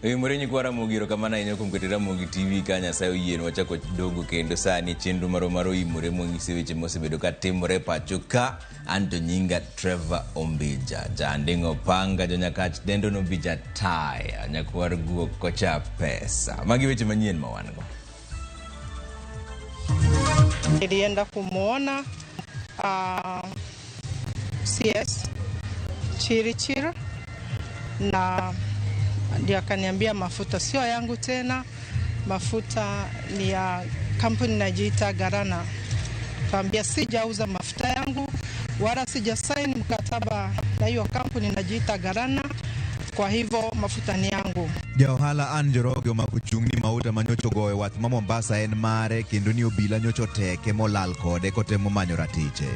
Oimore nyikwa Ramogi kamana inyo kumketi Ramogi TV kanya sayo yien wachako dogo kendo sani chenro maro Oimore mong'isi weche mosebedo ka timore pacho ka anto nyinga Trevor Ombija jandingo panga jonyakach dendo no bija taya nyakwar guok kocha pesa magi weche manyien mawango. Nilienda kumuona CS Chirichiri na ndio akaniambia mafuta sio yangu tena, mafuta ni ya kampuni inajiita Garana. Kaambia sijauza mafuta yangu wala sijasaini mkataba na hiyo kampuni inajiita Garana, kwa hivyo mafuta ni yangu. Jaohala Anjoroge makuchungni mauta manyocho goe wath ma Mombasa en mare kendo ni obila nyocho teke molal kode kotemo manyo ratiche.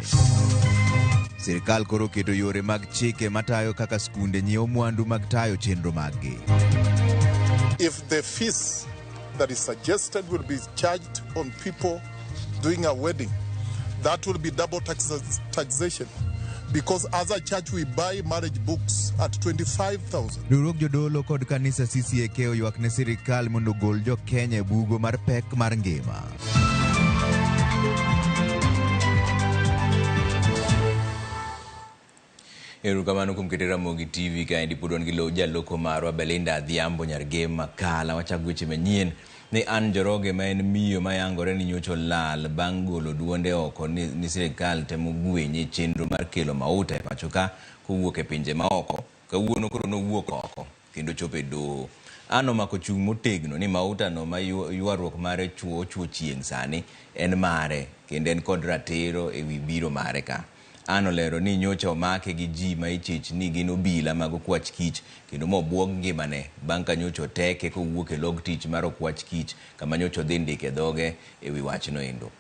Sirikal koro keto yore mag chike matayo kaka skunde nyiewo mwandu mag tayo chenro maggi. If the fees that is suggested will be charged on people doing a wedding, that will be double taxation. Because as a church we buy marriage books at 25,000. Riwruok jodolo kod kanisa CCAK ywak ne sirikal mondo gol jo Kenya e bugo mar pek mar ngima. Erukamano kumketi Ramogi TV kaendi pudon gilo jaloko marwa Belinda Adhiambo nyarge makala wachak weche manyien ni Anjoroge ma en miyo mayangore ni nyocho lal bang' golo duonde oko ni sirikal temo gwenye chenro mar kelo mauta e pacho ka kowuok e pinje maoko. Kawuono koro nowuok oko kendo chopo e doho. Ano mako chung' motegno ni mauta no ma ywaruok mare chuo chieng' sani en mare kendo en kod ratiro e wi biro mare ka. Ano lero ni nyocha omake gi ji ma ichich ni gin obila mag okwach kich kendo mobuog ngimane bang' ka nyocha teke kowuok e log tich mar okwach kich kama nyocha dhi ndike dhoge e wi wachno endo.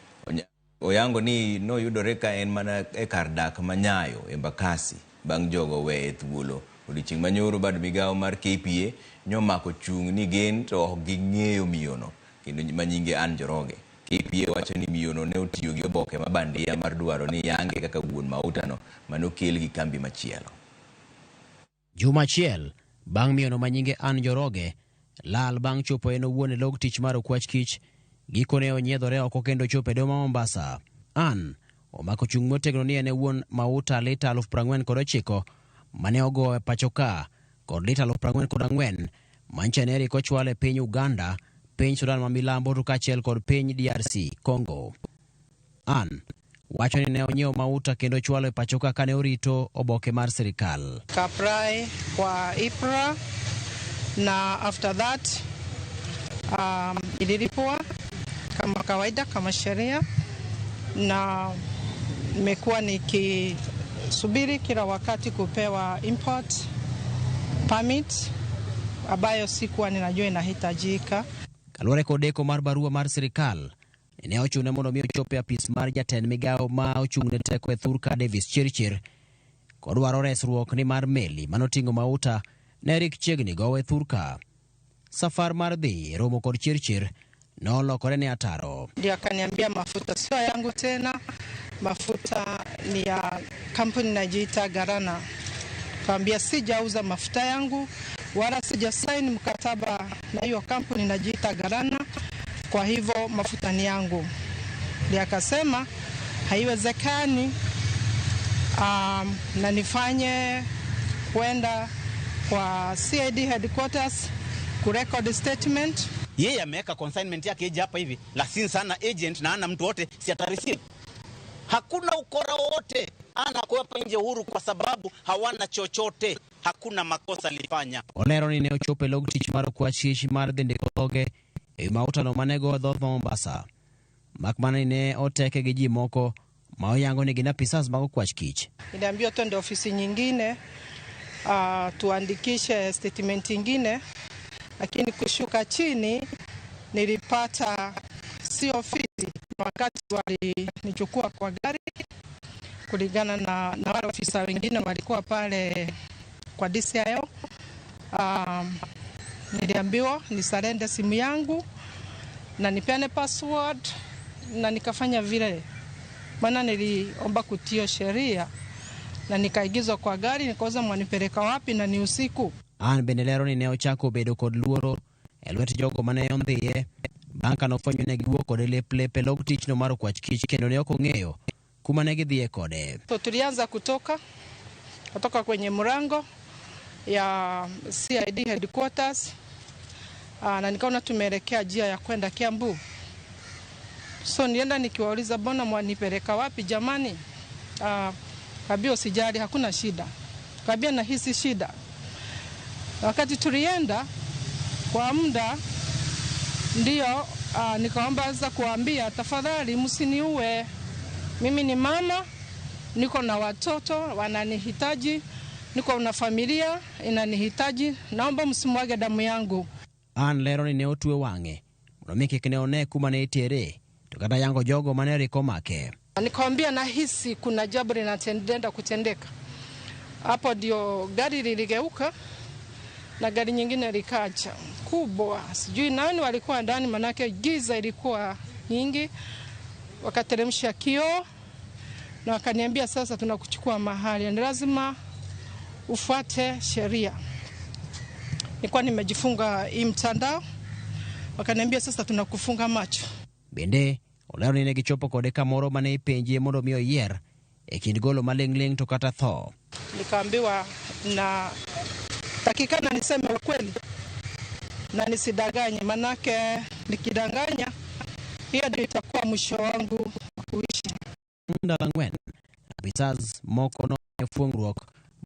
Oyango ni no yudore ka en mana e kar dak manyayo e Mbakasi bang' jogo we e thuolo. Odiochieng' manyoro bad migawo mar KPA nyomako chung' ni gen to ok ging'eyo miyono kendo manyinge Anjoroge. KPA wacho ni miyono ne otiyo gi oboke mabandia mar dwaro ni yange kaka wuon mautano manokel gi kambi machielo. Juma chiel bang' miyono manyinge Anjoroge lal bang' chopo en owuon e log tich mar okwach kich gikone onyiedhore oko kendo chopo e doma Mombasa. An omako chung' motegno ni en owuon mauta lita 49,000 mane ogo e pacho ka kod lita 44,000 manchaneri kochwal e piny Uganda, piny Sudan ma milambo to kachiel kod piny DRC Congo. An wacho ni ne onyiewo mauta kendo chwalo e pacho ka kane orito oboke mar sirikal. Kaprai kwa IPRA na after that ililipwa kama kawaida kama sheria, na nimekuwa nikisubiri kila wakati kupewa import permit ambayo sikuwa ninajua inahitajika. Kaluwore kod deko mar barua mar sirikal ne ochune mondo mi ochope apis mar jatend migawo ma ochung'ne teko e Thurka Davis Chirchir kod dwaro resruok ni mar meli manoting'o mauta ne rik chiegni gowe e Thurka. Safar mar dhi romo kod Chirchir nolokore ni ataro. Ndio akaniambia mafuta sio yangu tena, mafuta ni ya kampuni inajiita Garana. Kaambia sijauza mafuta yangu wala sijasaini mkataba na hiyo kampuni inajiita Garana, kwa hivyo mafuta ni yangu. Ndio akasema haiwezekani na nifanye kwenda kwa CID headquarters kurecord statement. Yeye ameweka consignment yake eje hapa hivi, lakini sana agent na ana mtu wote si atarisi. Hakuna ukora wote, ana kuwapa nje huru kwa sababu hawana chochote, hakuna makosa alifanya. Olero ni ne ochope log tich mar kwachishi mar dende koge e mauta no manego dhoth Mombasa. Makmana ne oteke gi ji moko ma oyango ni gina pisas mag kwach kich. Niliambiwa twende ofisi nyingine tuandikishe statement nyingine, lakini kushuka chini nilipata si ofisi. Wakati walinichukua kwa gari kulingana na wale ofisa wengine walikuwa pale kwa DCIO, niliambiwa nisarende simu yangu na nipeane password, na nikafanya vile, maana niliomba kutio sheria, na nikaigizwa kwa gari, nikauza mwanipeleka wapi na ni usiku. An bende lero ni ne ochako bedo kod luoro e lwet jogo mane ondhiye bang' ka nofwenyo ne giwuok kode lep log tich no mar kwach kich kendo ne ok ong'eyo kuma ne gidhiye kode. So tulianza kutoka kwenye mlango ya CID headquarters na nikaona tumeelekea njia ya kwenda Kiambu. So nienda nikiwauliza bona mwanipeleka wapi jamani? Kabia usijali, hakuna shida. Kabia nahisi shida. Wakati tulienda kwa muda ndio nikaomba za kuambia tafadhali msiniue. Mimi ni mama, niko na watoto wananihitaji, niko na familia inanihitaji, naomba msimwage damu yangu. An lero ni ne otwe wang'e mondo mi kik ne one kuma ne itere to kata yango jogo mane riko make. Nikamwambia nahisi kuna jambo linatendeka kutendeka. Hapo ndio gari liligeuka na gari nyingine likaja kubwa, sijui nani walikuwa ndani, manake giza ilikuwa nyingi. Wakateremsha kioo na wakaniambia sasa tunakuchukua mahali, ni lazima ufuate sheria. Nilikuwa nimejifunga hii mtandao, wakaniambia sasa tunakufunga macho. Bende olero ni ne gichopo kode kamoro mane ipenjie mondo mi oyier e kind golo maling'ling to kata tho. Nikaambiwa na takikana niseme ukweli na nisidanganye, manake nikidanganya hiyo ndio itakuwa mwisho wangu kuishi. Ndalangwen abitaz moko no fuongruok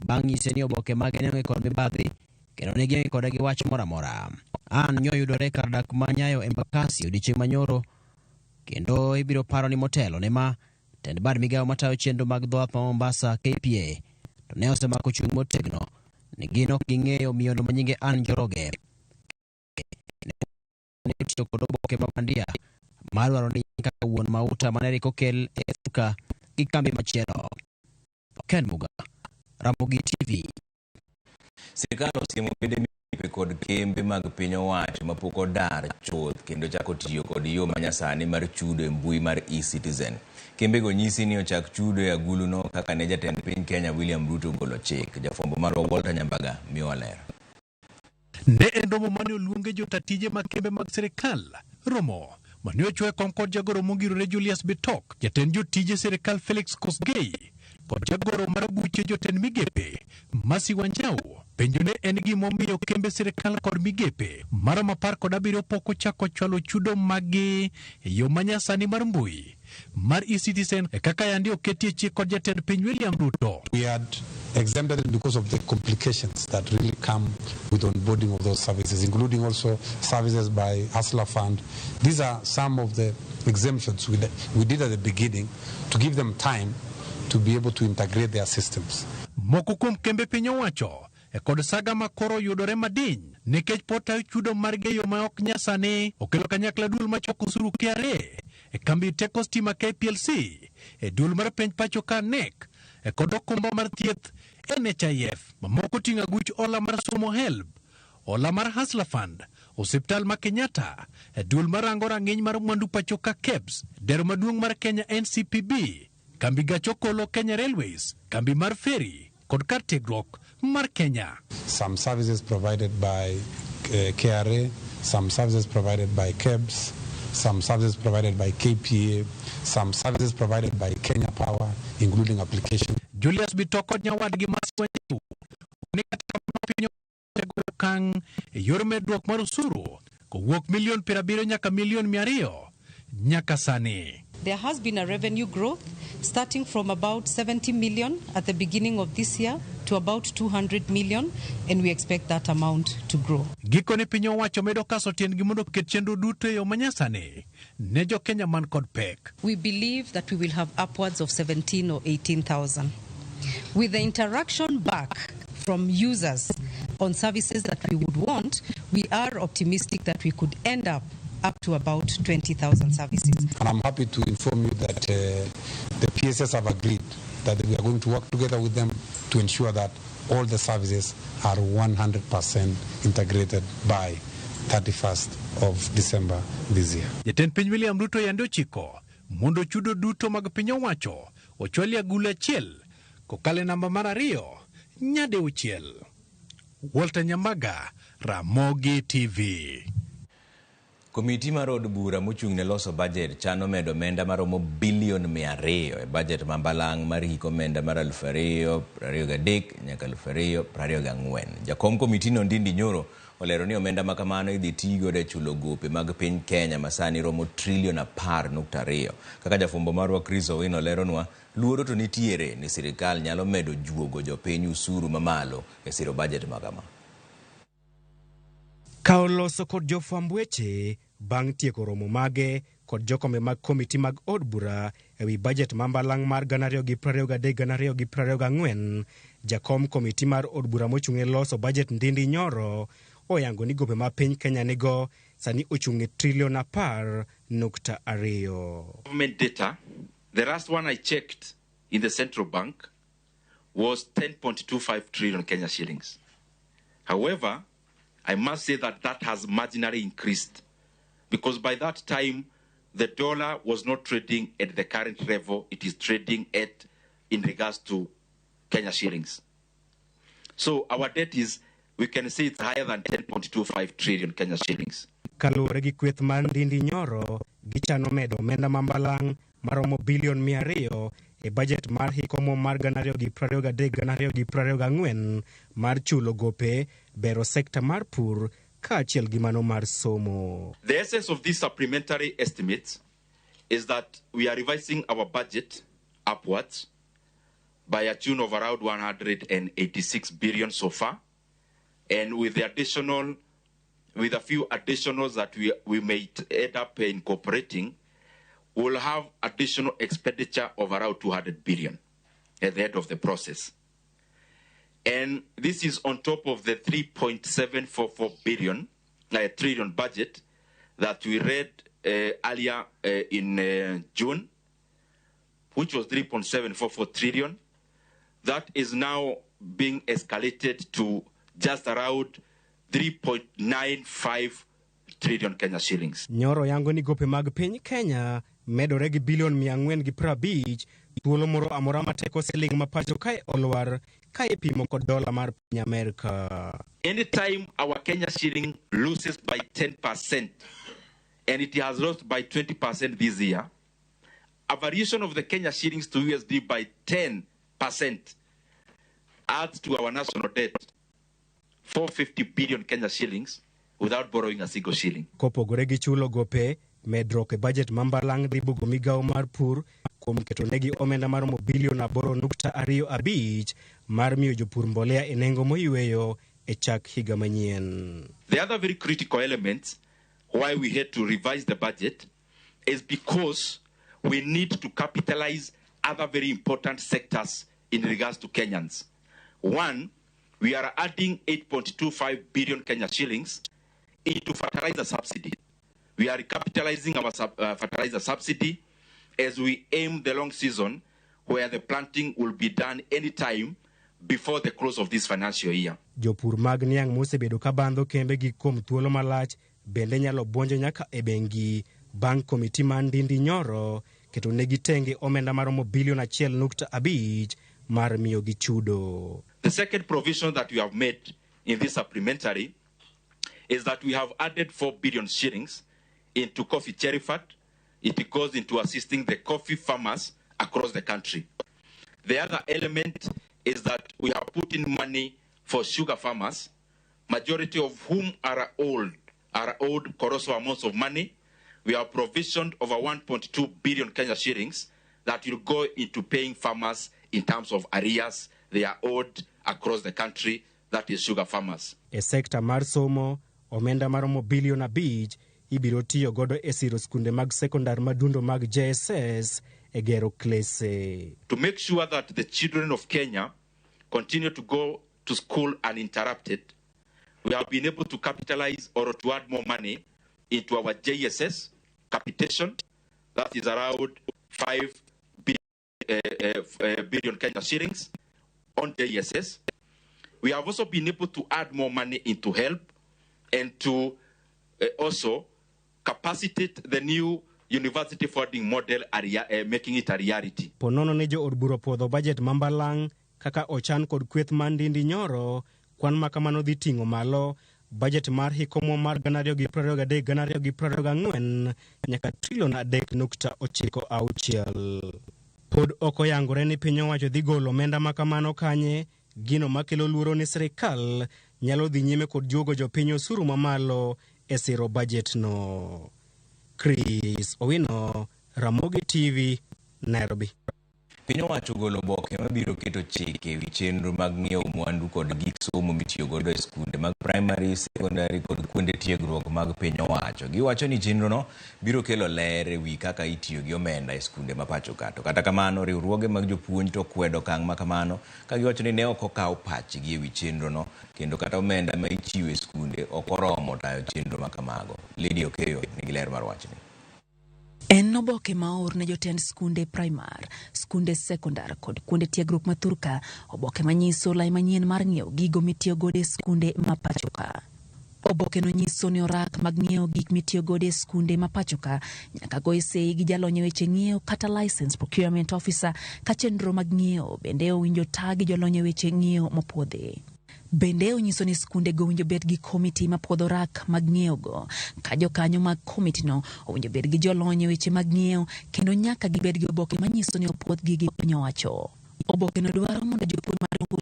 bang' nyise ni oboke mage ne kod mibadhi kendo ne ging'e kode gi wach moramora. An nyoyudore kar dak manyayo Embakasi odiochieng' manyoro kendo ibiro paro ni motelo ne ma tend bad migawo matayo chenro mag dhowath ma Mombasa KPA to ne osemako chung' motegno ni gin ok ging'eyo miyono manyinge Ann Njoroge ne tiyo kod oboke ma bandia mar dwaro ni kaka wuon mauta mane riko kel e Thika gi kambi machielo. Ken Muga, Ramogi TV. Sirkal osiemo bende mipe kod kembe mag piny owacho mapok odar chuth kendo chako tiyo kod yo manyasani mar chudo e mbui mar e-Citizen. Kembego nyisi ni ochak chudo e aguluno kaka ne jatend piny Kenya William Ruto golo chik. Jafwambo marwa Walter Nyambaga miyo ler. Ne en romo mane oluonge jotatije mag kembe mag sirkal. Romo mane ochwe kom kod jagoro mogirore Julius Bitok, jatend jotije sirkal Felix Kosgei kod jagoro mar buche jotend migepe Masi Wanjau. Penjo ne en gimomiyo kembe sirkal kod migepe mara mapar kod abiriyo pok ochako chwalo chudo magi e yo manyasani mar mbui mar e-Citizen kaka yandi oketie chik kod jatend piny William Ruto. We had exempted it because of the complications that really come with onboarding of those services, including also services by Hustler Fund. These are some of the exemptions we did at the beginning to give them time to be able to integrate their systems. Moko kuom kembe piny owacho kod saga makoro yudore madiny nikech potayo chudo margi yo ma ok nyasani okelo kanyakla duol machoko osuru KRA kambi teko stima KPLC duol mar piny pacho ka NEC kod okumba mar thieth NHIF. Mamoko ting'a guch ola mar somo HELB, ola mar Hustler Fund, osiptal ma Kenyatta, duol mar rango rang'iny mar mwandu pacho ka KEBS, dero maduong' mar Kenya NCPB, kambi gach okolo Kenya Railways, kambi mar ferry kod kar tiegruok mar Kenya. Some services provided by KRA, some services provided by KEBS, some services provided by KPA, some services provided by Kenya Power, including application. Julius Bitok nyawadgi Masi Wanjau ne kata pinyo kang yor medruok mar osuru kowuok milion 70 nyaka milion 200 nyaka sani. There has been a revenue growth starting from about 70 million at the beginning of this year to about 200 million, and we expect that amount to grow. Gikone piny owacho medo kaso tiendgi mondo ket chenro duto e yo manyasani ne jo Kenya man kod pek. We believe that we will have upwards of 17 or 18,000. With the interaction back from users on services that we would want, we are optimistic that we could end up to about 20,000 services. And I'm happy to inform you that the PSS have agreed that we are going to work together with them to ensure that all the services are 100% integrated by 31st of December this year. Jatend piny William Ruto yande chiko mondo chudo duto mag piny owacho ochwali agulu achiel kokale namba mar 2 nyade uchiel. Walter Nyambaga, Ramogi TV. Komiti mar od bura mochung' ne loso budget chano medo omenda maromo bilion 200 e budget mambalang' mar hik omenda mar 2023 nyaka 2024. Jakom komiti no Ndindi Nyoro olero ni omenda makamano idhi tigo de chulo gope mag piny Kenya masani romo trilion 10.2. Kaka jafumbo marwa Chris Owino leronwa, luoro to nitiere ni sirikal nyalo medo juogo jopiny usuru mamalo e siro budget makama. Kao loso kod jofwamb weche bang' tieko romo mage kod jokome mag komiti mag od bura ewi budget mambalang' mar 2023-2024, jakom komiti mar od bura mochung'e loso budget Ndindi Nyoro oyango ni gope ma piny Kenya nigo sani ochung'e trilion 10.2. Government data, the last one I checked in the central bank was 10.25 trillion Kenya shillings. However, I must say that that has marginally increased because by that time, the dollar was not trading at the current level it is trading at in regards to Kenya shillings. So our debt is, we can say it's higher than 10.25 trillion Kenya shillings. Kaluwore gi kweth mar Ndindi Nyoro, gichano medo omenda mambalang' maromo bilion 200 e budget mar hikomo mar 2023-2024 mar chulo gope bero sekta mar pur kaachiel gi mano mar somo. The essence of these supplementary estimates is that we are revising our budget upwards by a tune of around 186 billion so far, and with the additional, with a few additionals that we may end up incorporating, we'll have additional expenditure of around 200 billion at the end of the process. And this is on top of the 3.744 billion trillion budget that we read earlier in June, which was 3.744 trillion. That is now being escalated to just around 3.95 trillion Kenya shillings. Nyoro yango ni gope mag piny Kenya medore gi bilion 450 thuolo moro amora mateko siling mapacho kae olwar kae pimo kod dola mar piny Amerika. Anytime our Kenya shilling loses by 10%, and it has lost by 20% this year, a variation of the Kenya shillings to USD by 10% adds to our national debt 450 billion Kenya shillings without borrowing a single shilling. Kopogore gi chulo gope, medruok e budget mambalang' dhi bugo migawo mar pur kuom keto negi omenda maromo bilion 8.25 mar miyo jopur mbolea e nengo moyweyo e chak higa manyien. The other very critical element why we had to revise the budget is because we need to capitalize other very important sectors in regards to Kenyans. One, we are adding 8.25 billion Kenya shillings into fertilizer subsidy. We are recapitalizing our fertilizer subsidy as we aim the long season where the planting will be done anytime before the close of this financial year. Jopur mag niang' mosebedo ka bandho kembe gi kuom thuolo malach bende nyalo bwonjo nyaka e bengi bang' komiti mar Ndindi Nyoro keto negi tenge omenda maromo bilion 1.5 mar miyo gi chudo. The second provision that we have made in this supplementary is that we have added 4 billion shillings into coffee cherry fund. It goes into assisting the coffee farmers across the country. The other element is that we have put in money for sugar farmers, majority of whom are owed colossal amounts of money. We have provisioned over 1.2 billion Kenya shillings that will go into paying farmers in terms of arrears they are owed across the country, that is sugar farmers. E sekta mar somo, omenda maromo bilion 5 ibiro tiyo godo e siro skunde mag sekondar madundo mag JSS e gero klese. To make sure that the children of Kenya continue to go to school uninterrupted, we have been able to capitalize or to add more money into our JSS capitation. That is around 5 billion Kenya shillings on JSS. We have also been able to add more money into help and to also capacitate the new university funding model, making it a reality. Ponono ne jo od bura podho budget mambalang' kaka ochan kod kweth mar Ndindi Nyoro kwan makamano dhi ting'o malo bajet mar hikomo mar 2023-2024 nyaka trilion 3.96. Pod ok oyangore ni piny owacho dhi golo omenda makamano kanye. Gino makelo luoro ni sirikal nyalo dhi nyime kod juogo jopiny osuru mamalo e siro bajet no. Chris Owino, Ramogi TV, Nairobi. Piny owacho golo oboke mabiro keto chike ewi chenro mag ng'iewo mwandu kod gik somo mitiyo godo e skunde mag primary, secondary kod kuonde tiegruok mag piny owacho. Giwacho ni chenrono biro kelo ler ewi kaka itiyo gi omenda e skunde ma pacho ka. To kata kamano, riwruoge mag jopuonj to kwedo okang' ma kamano ka giwacho ni ne ok okaw pachgi ewi chenrono kendo kata omenda ma ichiwo e skunde ok oromo tayo chenro ma kamago. Lydia Okeyo nigi ler mar wachni. En oboke maor ne jotend skunde primar, skunde sekondar kod kuonde tiegruok ma Thurka, oboke manyiso lai manyien mar ng'iewo gigo mitiyo godo e skunde ma pacho ka. Oboke no nyiso ni orak mag ng'iewo gik mitiyo godo e skunde ma pacho ka nyaka go sei gi jalony weche ng'iewo kata license procurement officer ka chenro mag ng'iewo bende owinjo taa gi jolony weche ng'iewo mopuodhi. Bende onyiso ni skunde go owinjo bed gi komiti ma puodho rak mag ng'iewo go, ka jokanyo mag komiti no owinjo bed gi jolony weche mag ng'iewo kendo nyaka gibed gi oboke manyiso ni opuodh gi piny owacho. Oboke no dwaro mondo jopuonj madongo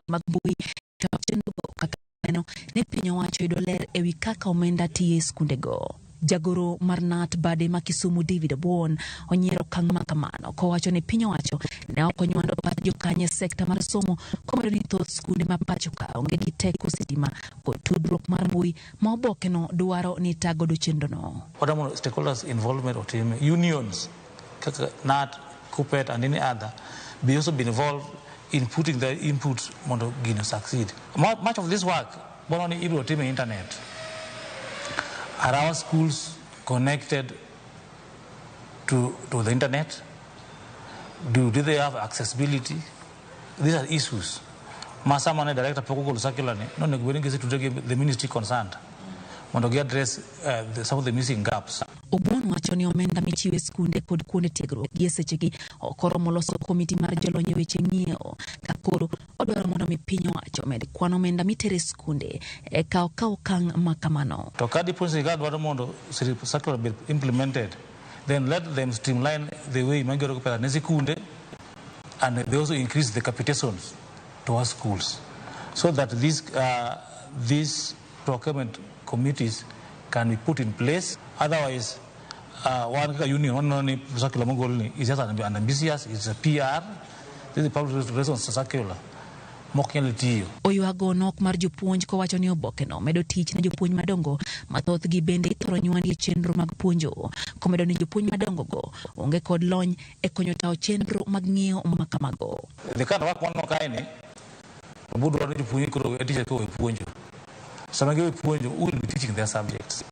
mag mbui to chenro kaka no ne piny owacho yudo ler ewi kaka omenda tiyo e skunde go. Jagoro mar Nat Bade ma Kisumu David Obwon onyiero okang' ma kamano kowacho ni piny owacho ne ok onywando pach jokanye sekta mar somo komedo ni thoth skunde ma pacho ka onge gi teko sitima kod tudruok mar mbui ma oboke no dwaro ni tagodo chenro no. Whatever stakeholders involvement of team unions, Nat, Kupet and any other, be also be involved in putting their input mondo gino succeed. Much of this work, bono ni ibro team internet. Are our schools connected to the internet? Do they have accessibility? These are issues. Masamane director Pokogol Circular, no negotiating to the ministry concerned. Want to address some of the missing gaps. Obwon wacho ni omenda michiwo e skunde kod kuonde tiegruok gi sechegi okoromo loso komiti mar jolony weche ng'iewo ka koro odwaro mondo mi piny owacho med kwan omenda mitere skunde e kaw okang' ma kamano. To ka dipo sirikal dwaro mondo circular be implemented, then let them streamline the way magero pesa ne sikunde, and they also increase the capitations to our schools so that these procurement committees can be put in place. Otherwise, one union is just ambitious, it's a PR, this is a public relations circular. Oyuago nok mar jopuonj kowacho ni oboke no medo tich ne jopuonj madongo mathoth gi bende ithoro nywandi e chenro mag puonjo, komedo ni jopuonj madongo go onge kod lony e konyo tawo chenro mag ng'iewo makamago. The kind of work one kaini budu wan jopuonj koro teacher ko puonjo. Some of who will be teaching their subjects.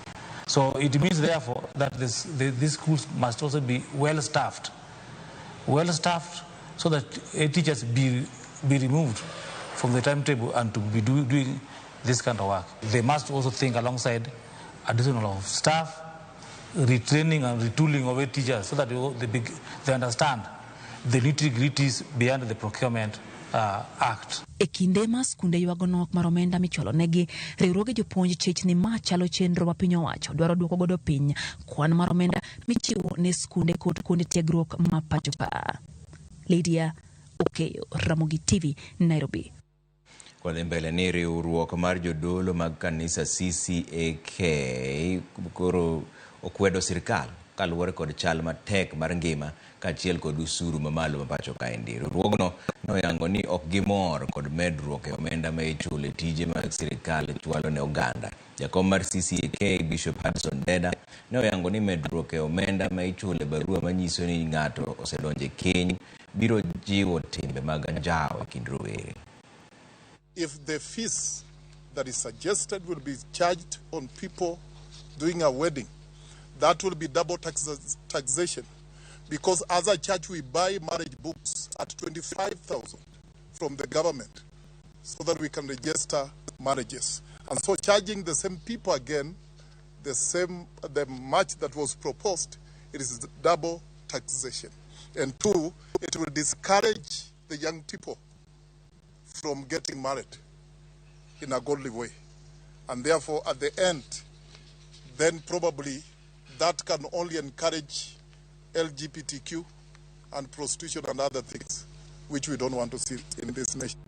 So it means therefore that these schools must also be well staffed so that teachers be removed from the timetable and to be doing this kind of work. They must also think alongside additional of staff, retraining and retooling of teachers so that they understand the nitty-gritties beyond the procurement act. E kinde ma skunde yuago nok mar omenda micholo negi, riwruoge jopuonj chich ni ma chalo chenro ma piny owacho dwaro duoko godo piny kwan mar omenda michiwo ne skunde kod kuonde tiegruok ma pacho ka. Lydia Okeyo, Ramogi TV, Nairobi. Kwa mbele ni riwruok mar jodolo mag kanisa CCAK koro okwedo sirikal kaluwore kod chal matek mar ngima kaachiel kod usuru mamalo ma pacho kaendi. Riwruogno noyango ni ok gimor kod medruok e omenda ma ichulo e tije mag sirikal chwalo ne oganda. Jakom mar CCAK Bishop Hudson Deda ne oyango ni medruok e omenda ma ichulo e barua manyiso ni ng'ato osedonje keny biro jiwo timbe mag anjawo e kind rowere. If the fees that is suggested will be charged on people doing a wedding, that will be double taxation, because as a church we buy marriage books at 25,000 from the government so that we can register marriages. And so charging the same people again, the much that was proposed, it is double taxation. And two, it will discourage the young people from getting married in a godly way. And therefore, at the end, then probably that can only encourage LGBTQ and prostitution and other things, which we don't want to see in this nation.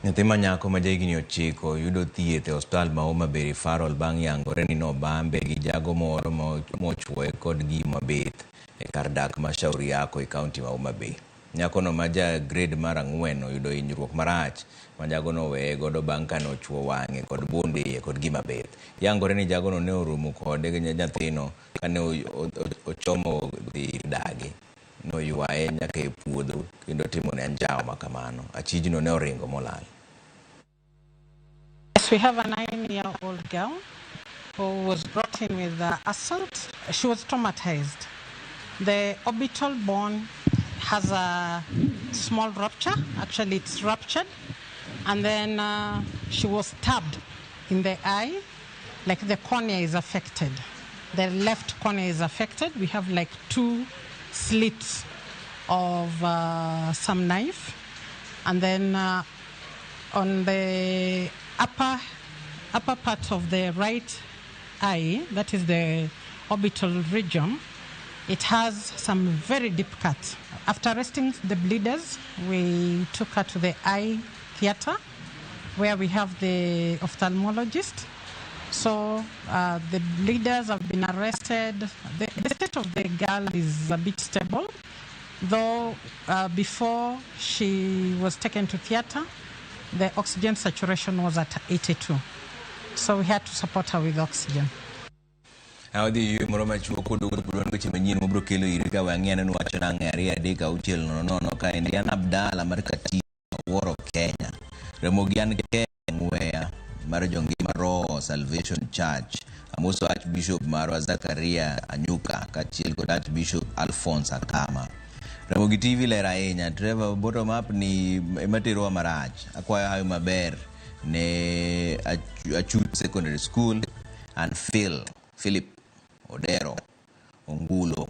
Nyathi manyako ma jahigni 9 yudo thieth e hospital ma Oimore referral bang' yangore ni nobambe gi jago moro mochwoye kod gima bith e kar dak ma Shauri Yako e kaunti ma Oimore. Nyakono ma ja grade mar 4 oyudo hinyruok marach ma jagono weye godo bang' kane ochwo wang'e kod bunde kod gima bith. Yangore ni jagono ne orumo kode gi nyathino kane ochomo dhi dage. No yuaye nyaka e puodho kendo timone anjao makamano. Achijno ne oringo molal. Yes, we have a 9-year-old girl who was brought in with assault. She was traumatized. The orbital bone has a small rupture. Actually, it's ruptured. And then she was stabbed in the eye. Like the cornea is affected. The left cornea is affected. We have like 2 slits of some knife, and then on the upper part of the right eye, that is the orbital region, it has some very deep cuts. After arresting the bleeders, we took her to the eye theater where we have the ophthalmologist. So the bleeders have been arrested. The state of the girl is a bit stable, though before she was taken to theater, the oxygen saturation was at 82. So we had to support her with oxygen. Audi moroma chuo kodo budon weche manyien mobro kelo irika wang'ene no wacho na ng'ari adeka uchiel no ka Indian Abdala mar Kati Woro Kenya. Ramogi an Ngweya mar jongima Roho Salvation Church. Amoso Archbishop Marwa Zakaria Anyuka kachiel kod Archbishop Alphonse Akama. Ramogi TV lera ahinya Trevor bottom up ni ematero marach. Akwayo hayo maber ne Achut Secondary School and Philip Odero Ongulo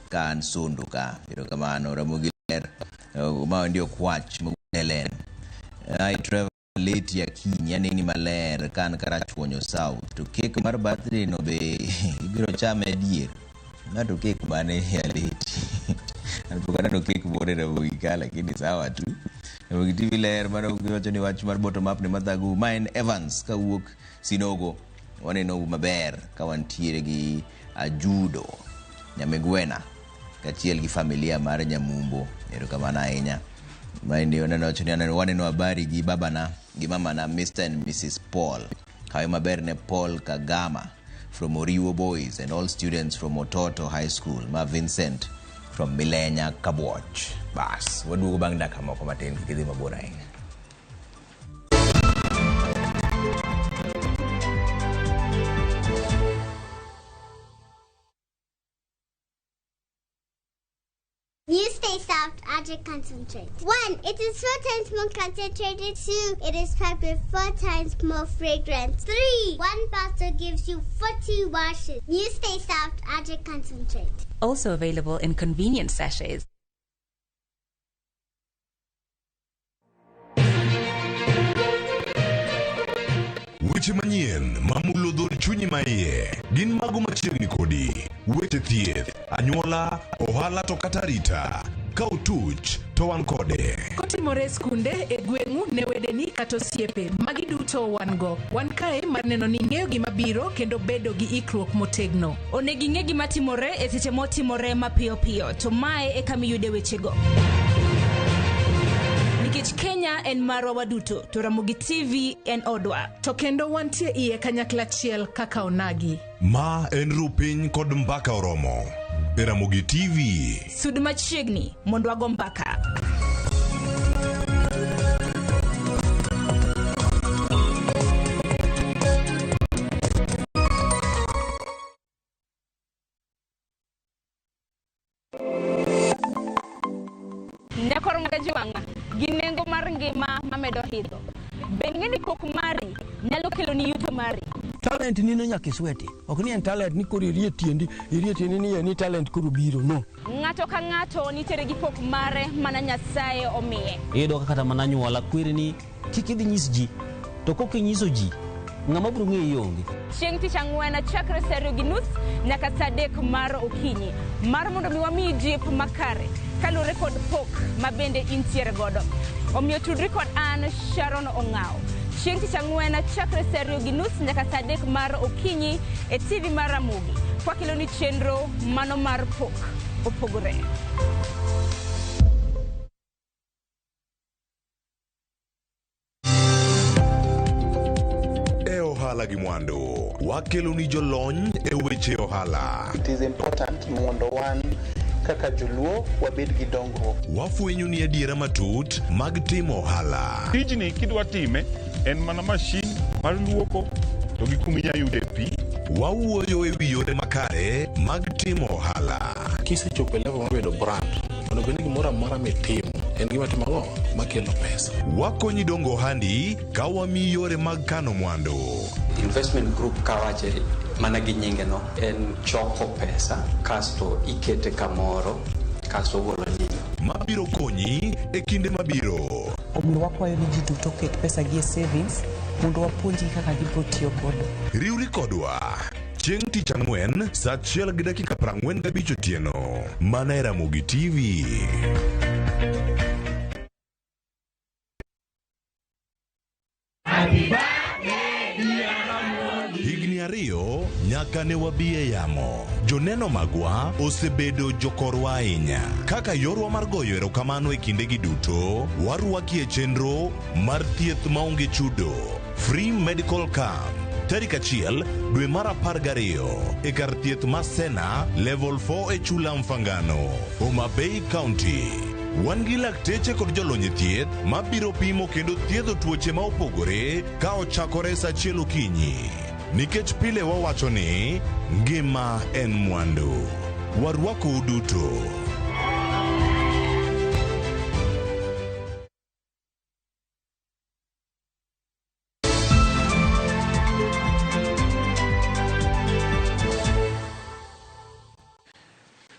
kan sunduka irokamano Ramogi ler ma ndio kwach mugelen ai Trevor late ya kinya nini maler kan karachwonyo south to cake mar birthday no be ibiro chame dier na to cake bane ya late anapokana no cake bore Ramogi kala lakini sawa tu. Ramogi TV ler maro giwacho ni wach mar bottom up ni madhagu Mine Evans kawuok Sinogo waneno maber ka wantiere gi Ajudo Nyamegwena kachiel gi familia mar Nyamumbo erokamano ahinya. Maindi waneno habari gi babana gi mamana Mr. and Mrs. Paul. Hayo maber ne Paul Kagama from Oriwo Boys and all students from Ototo High School. Ma Vincent from Milenya Kabwatch. Bas, wadugo bang daka moko matin kidhi mabor ahinya. You stay soft, Adric concentrate. 1. It is 4 times more concentrated. 2. It is packed with 4 times more fragrance. 3. 1 bottle gives you 40 washes. You stay soft, Adric concentrate. Also available in convenient sachets. Weche manyien mamulo dhod chunyi maiye gin mago machiegni kodi. Weche thieth, anyuola, ohala to kata rita. Ka utuch to wan kode. Kotimore skunde e gweng'u ne wedeni kata osiepe magi duto wan go. Wan kae mar neno ni ng'eyo gima biro kendo bedo gi ikruok motegno. Onegi ng'e gima timore e seche motimore mapiyo piyo to mae e kama iyude wechego. Nikech Kenya en marwa waduto to Ramogi TV en odwa. To kendo wantie iye kanyakla achiel kaka onagi. Ma en rupiny kod mbaka oromo. E Ramogi TV. Sud machiegni mondo wago mbaka. Nyakoro ngajwanga ginengo mar ngima mamedo hidho. Bengeni kok mari nyalo kelo ni yuto mari. Talent nino nyaka sweti. Ok ni en talent ni kori rie tiendi ni ni talent kuru biro no. Ng'ato ka ng'ato nitere gi pok mare mana Nyasaye omiye. Iyudo kata mana nyuola kwiri ni kik idhi nyis ji to kokinyiso ji ng'ama biro ng'eyo onge. Chieng' tich ang'wen chakre saa 2:30 nyaka saa 3 mar okinyi mar mondo mi wamiyi jip makare kalure kod pok mabende intiere godo. Omiyo tudri kod an Sharon Ong'ao. Chieng' tich ang'wen chakre saa 2:30 nyaka saa 3 mar okinyi e TV mar Ramogi kwakiloni chenro mano mar pok opogore. Ohala gi mwandu wakelo ni jolony e weche ohala. It is important mondo wan kaka joluo wabed gi dongruok. Wafwenyo ni adiera matut mag timo ohala. Tijni kidwa time en mana mashin mar luoko to gi kuminya yude pi. Wawuoyo e wi yore makare mag timo ohala. Kisechopo level mabedo brand mondo bende gimoro amora mitimo en gima timo makelo pesa. Wakonyi dongo handi ka wamiyi yore mag kano mwandu. Investment group kawache mana gi nyinge no en choko pesa kasto ikete kamoro kasto golo nyinge. Mabiro konyi e kinde mabiro. Omiyo wakwayo ni ji duto ket pesa gi e savings mondo wapuonji kaka gibiro tiyo godo. Riwri kodwa chieng' tich ang'wen saa 1:45 otieno mana e Ramogi TV. Higni 2 nyaka ne wabiye yamo. Joneno magwa osebedo jokorwa ahinya. Kaka yorwa mar goyo erokamano e kindegi duto, warwaki e chenro mar thieth maonge chudo. Free Medical Camp. Tarik 1 dwe mar 12 e kar thieth ma Sena Level 4 e Chula Mfangano, Homa Bay County. Wan gi lakteche kod jolony thieth ma biro pimo kendo thiedho tuoche ma opogore ka ochakore saa 1 okinyi. Nikech pile wawacho ni ngima en mwandu. Warwako uduto.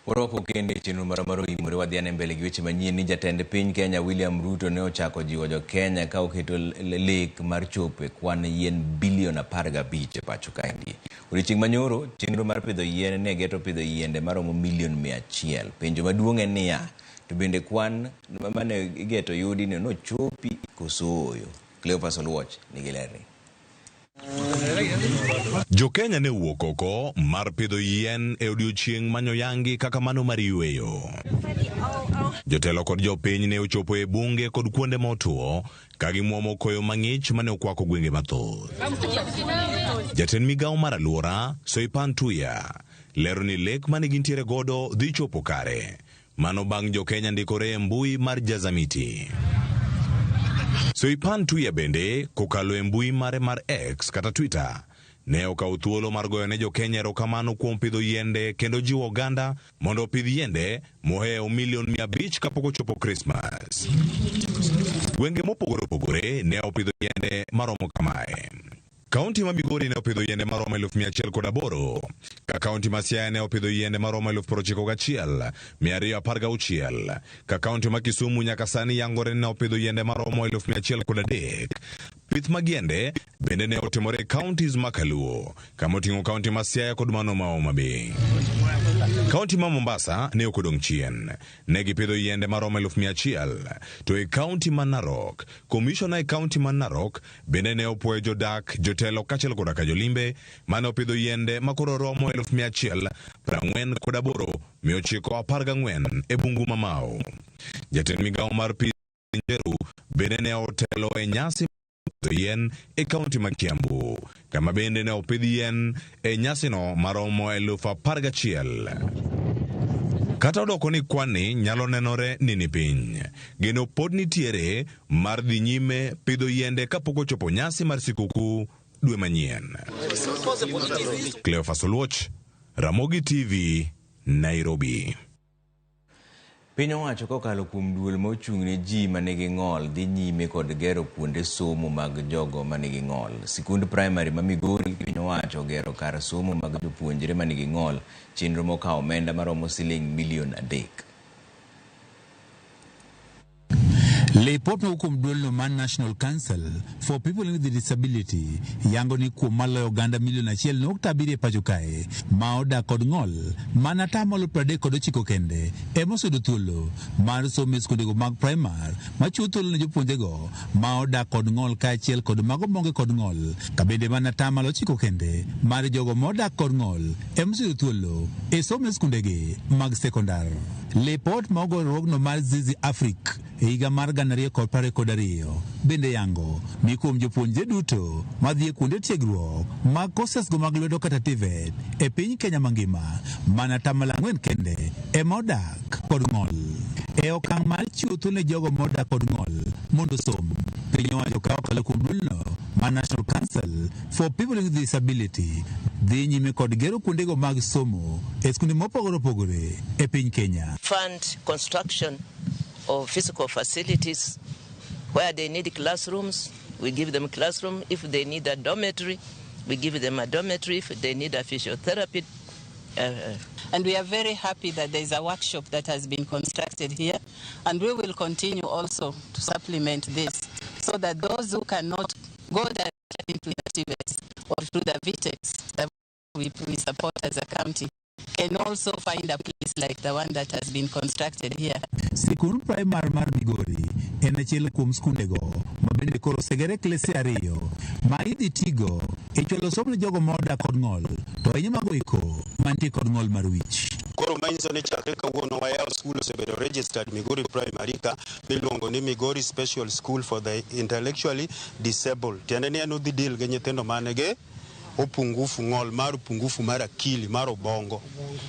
Warwako kende chenro mar Oimore wadhiane mbele gi weche manyien ni jatend piny Kenya William Ruto ne ochako jiwo jo Kenya ka oketo lek mar chopo kwan yien bilion 15 e pacho kaendi. Odiochieng' manyoro chenro mar pidho yien ne geto pidho yiende maromo milion 100. Penjo maduong' en niya, to bende kwan mane igeto yudi ne nochopi kosoyo. Cleopas Oluoch nigi lerni. Jo Kenya ne wuok oko mar pidho yien e odiochieng' manyoyangi kaka mano mar yueyo. Jotelo kod jopiny ne ochopo e bunge kod kuonde motuo ka gimuomo koyo mang'ich mane okwako gwenge mathoth. Jatend migawo mar alwora Soipan Tuya lero ni lek mane gintiere godo dhi chopo kare. Mano bang' jo Kenya ndikore e mbui mar Jazamiti. Soipan Tuya bende kokalo e mbui mare mar X kata Twitter ne okawo thuolo mar goyo ne jo Kenya erokamano kuom pidho yiende kendo jiwo oganda mondo opidh yiende mohewo milion 500 kapok ochopo Christmas. Gwenge mopogore opogore ne opidho yiende maromo kamae. Kaunti ma Migori ne opidho yiende maromo 1,108, ka kaunti ma Siaya ne opidho yiende maromo 91,216, ka kaunti ma Kisumu nyaka sani yangore ne opidho yiende maromo 103. Pith mag yiende bende ne otimore counties ma Kaluo, kama oting'o kaunti ma Siaya kod mano ma Homa Bay. Kaunti ma Mombasa ne okodong' chien, ne gipidho yiende maromo 100,000, to e kaunti ma Narok, komishona e kaunti ma Narok bende ne opuoyo jodak, jotelo kaachiel koda ka jolimbe mane opidho yiende makoro romo 148,914 e bungu ma Mau. Jatend migawo mar pith Njeru bende ne otelo e nyasi yien e kaunti ma Kiambu, kama bende ne opidh yien e nyasino maromo 11,000. Kata odoko ni kwani nyalo nenore ni piny, geno pod nitiere mar dhi nyime pidho yiende kapok ochopo nyasi mar sikuku dwe manyien. Cleopas Oluoch, Ramogi TV, Nairobi. Piny owacho kokalo kuom duol mochung' ne ji manigi ng'ol dhi nyime kod gero kuonde somo mag jogo manigi ng'ol. Sikund primary ma Migori piny owacho gero kar somo mag jopuonjre manigi ng'ol, chenro mokawo omenda maromo siling milion 3. Report no kuom duol man National Council for People with Disability yango ni kuom maloyo oganda milion 1.7 pacho kae ma odak kod ng'ol mana tamalo 39 kende emosudo thuolo mar somo e skundego mag primar machiwo thuolo ne jopuonjego ma odak kod ng'ol kaachiel kod mago monge kod ng'ol ka bende mana tamalo 9 kende mar jogo modak kod ng'ol emosudo thuolo e somo e skundegi mag sekondar. Report ma ogorruogno mar Zizi Africa e higa mar 2012 bende yango ni kuom jopuonjre duto madhi e kuonde tiegruok mag courses go mag lwedo kata TVET e piny Kenya mangima mana tamala 4 kende ema odak kod ng'ol. E okang' mar chiwo thuolo ne jogo modak kod ng'ol mondo som, piny owacho ka okalo kuom duolno mar National Council for People with Disability dhi nyime kod gero kuondego mag somo e skunde mopogore opogore e piny Kenya. Fund construction of physical facilities where they need classrooms, we give them classroom. If they need a dormitory, we give them a dormitory. If they need a physiotherapy. And we are very happy that there is a workshop that has been constructed here, and we will continue also to supplement this so that those who cannot go directly into the TVETs or through the VTECs that we support as a county can also find a place like the one that has been constructed here. Sikul primar mar Migori en achiel kuom skundego ma bende koro osegere klese 2 ma idhi tigo e chulo somo ne jogo modak kod ng'ol to ahinya mago iko mantie kod ng'ol mar wich. Koro manyiso ni chakre kawuono wayawo skul osebedo registered Migori Primary ka miluongo ni Migori Special School for the Intellectually Disabled. Tiende ni en udhi deal gi nyithindo manege opungufu ng'ol mar pungufu mar akili mar obongo.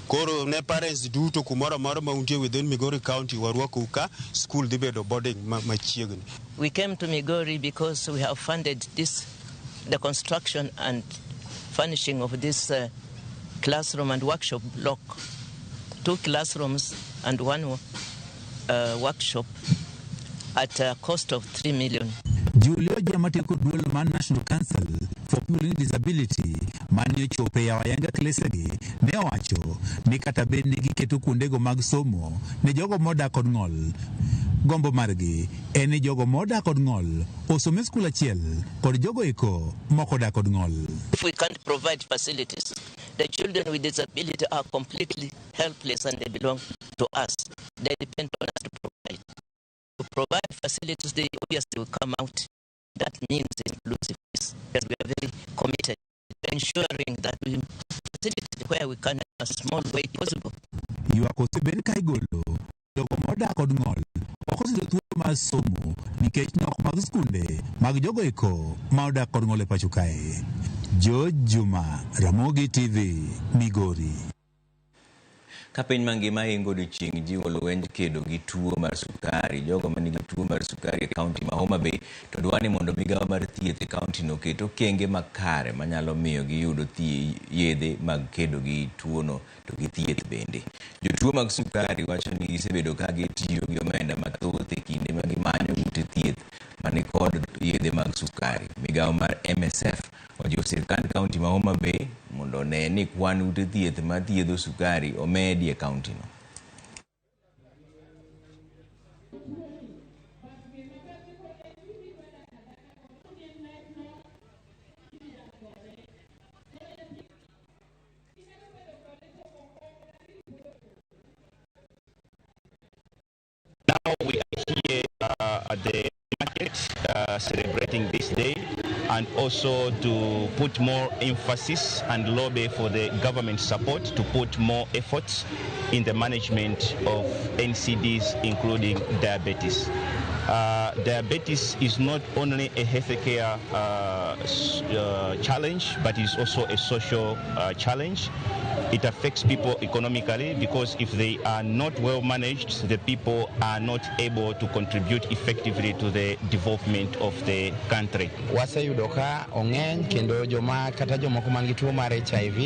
Koro ne parents duto kumoro amora ma untie within Migori County warwako ka school dhi bedo boarding machiegni. We came to Migori because we have funded the construction and furnishing of this classroom and workshop block. 2 classrooms and 1 workshop at a cost of 3 million. Julio Jamateko duol man National Council for People with Disability mani ochope ya wayanga klesegi ne owacho ni kata bed ni giketo kuondego mag somo ne jogo modak kod ng'ol. Gombo margi en ni jogo modak kod ng'ol osome skul achiel kod jogo eko moko dak kod ng'ol. If we can't provide facilities, the children with disability are completely helpless and they belong to us. They depend on us to provide. To provide facilities, they obviously will come out. That means inclusiveness, because we are very committed to ensuring that we facilitate where we can in a small way possible. Yuako sebed ka igolo jogo modak kod ng'ol okoseyudo thuolo mar somo nikech nok mag skunde mag jogo eko ma odak kod ng'ol e pacho kae. George Juma, Ramogi TV, Migori. Ka piny mangima hingo odiochieng' jiwo lwenj kedo gi tuo mar sukari. Jogo manigi tuo mar sukari e kaunti ma Homa Bay to dwani mondo migawo mar thieth e kaunti no keto kenge makare manyalo miyo giyudo yedhe mag kedo gi tuono to gi thieth bende. Jotuo mag sukari wacho ni gisebedo ka gitiyo gi omenda mathoth e kinde ma gimanyo ute thieth mani kod yedhe mag sukari. Migawo mar MSF ojiwo sirkand kaunti ma Homa Bay mondo ne ni kwan ute thieth ma thiedho sukari omedi e kaunti no. Now we are here at the market celebrating this day, and also to put more emphasis and lobby for the government support to put more efforts in the management of NCDs, including diabetes. Diabetes is not only a healthcare challenge, but is also a social challenge. It affects people economically because if they are not well managed, the people are not able to contribute effectively to the development of the country. Waseyudo ka ong'eny kendo joma kata jomoko man gi tuo mar HIV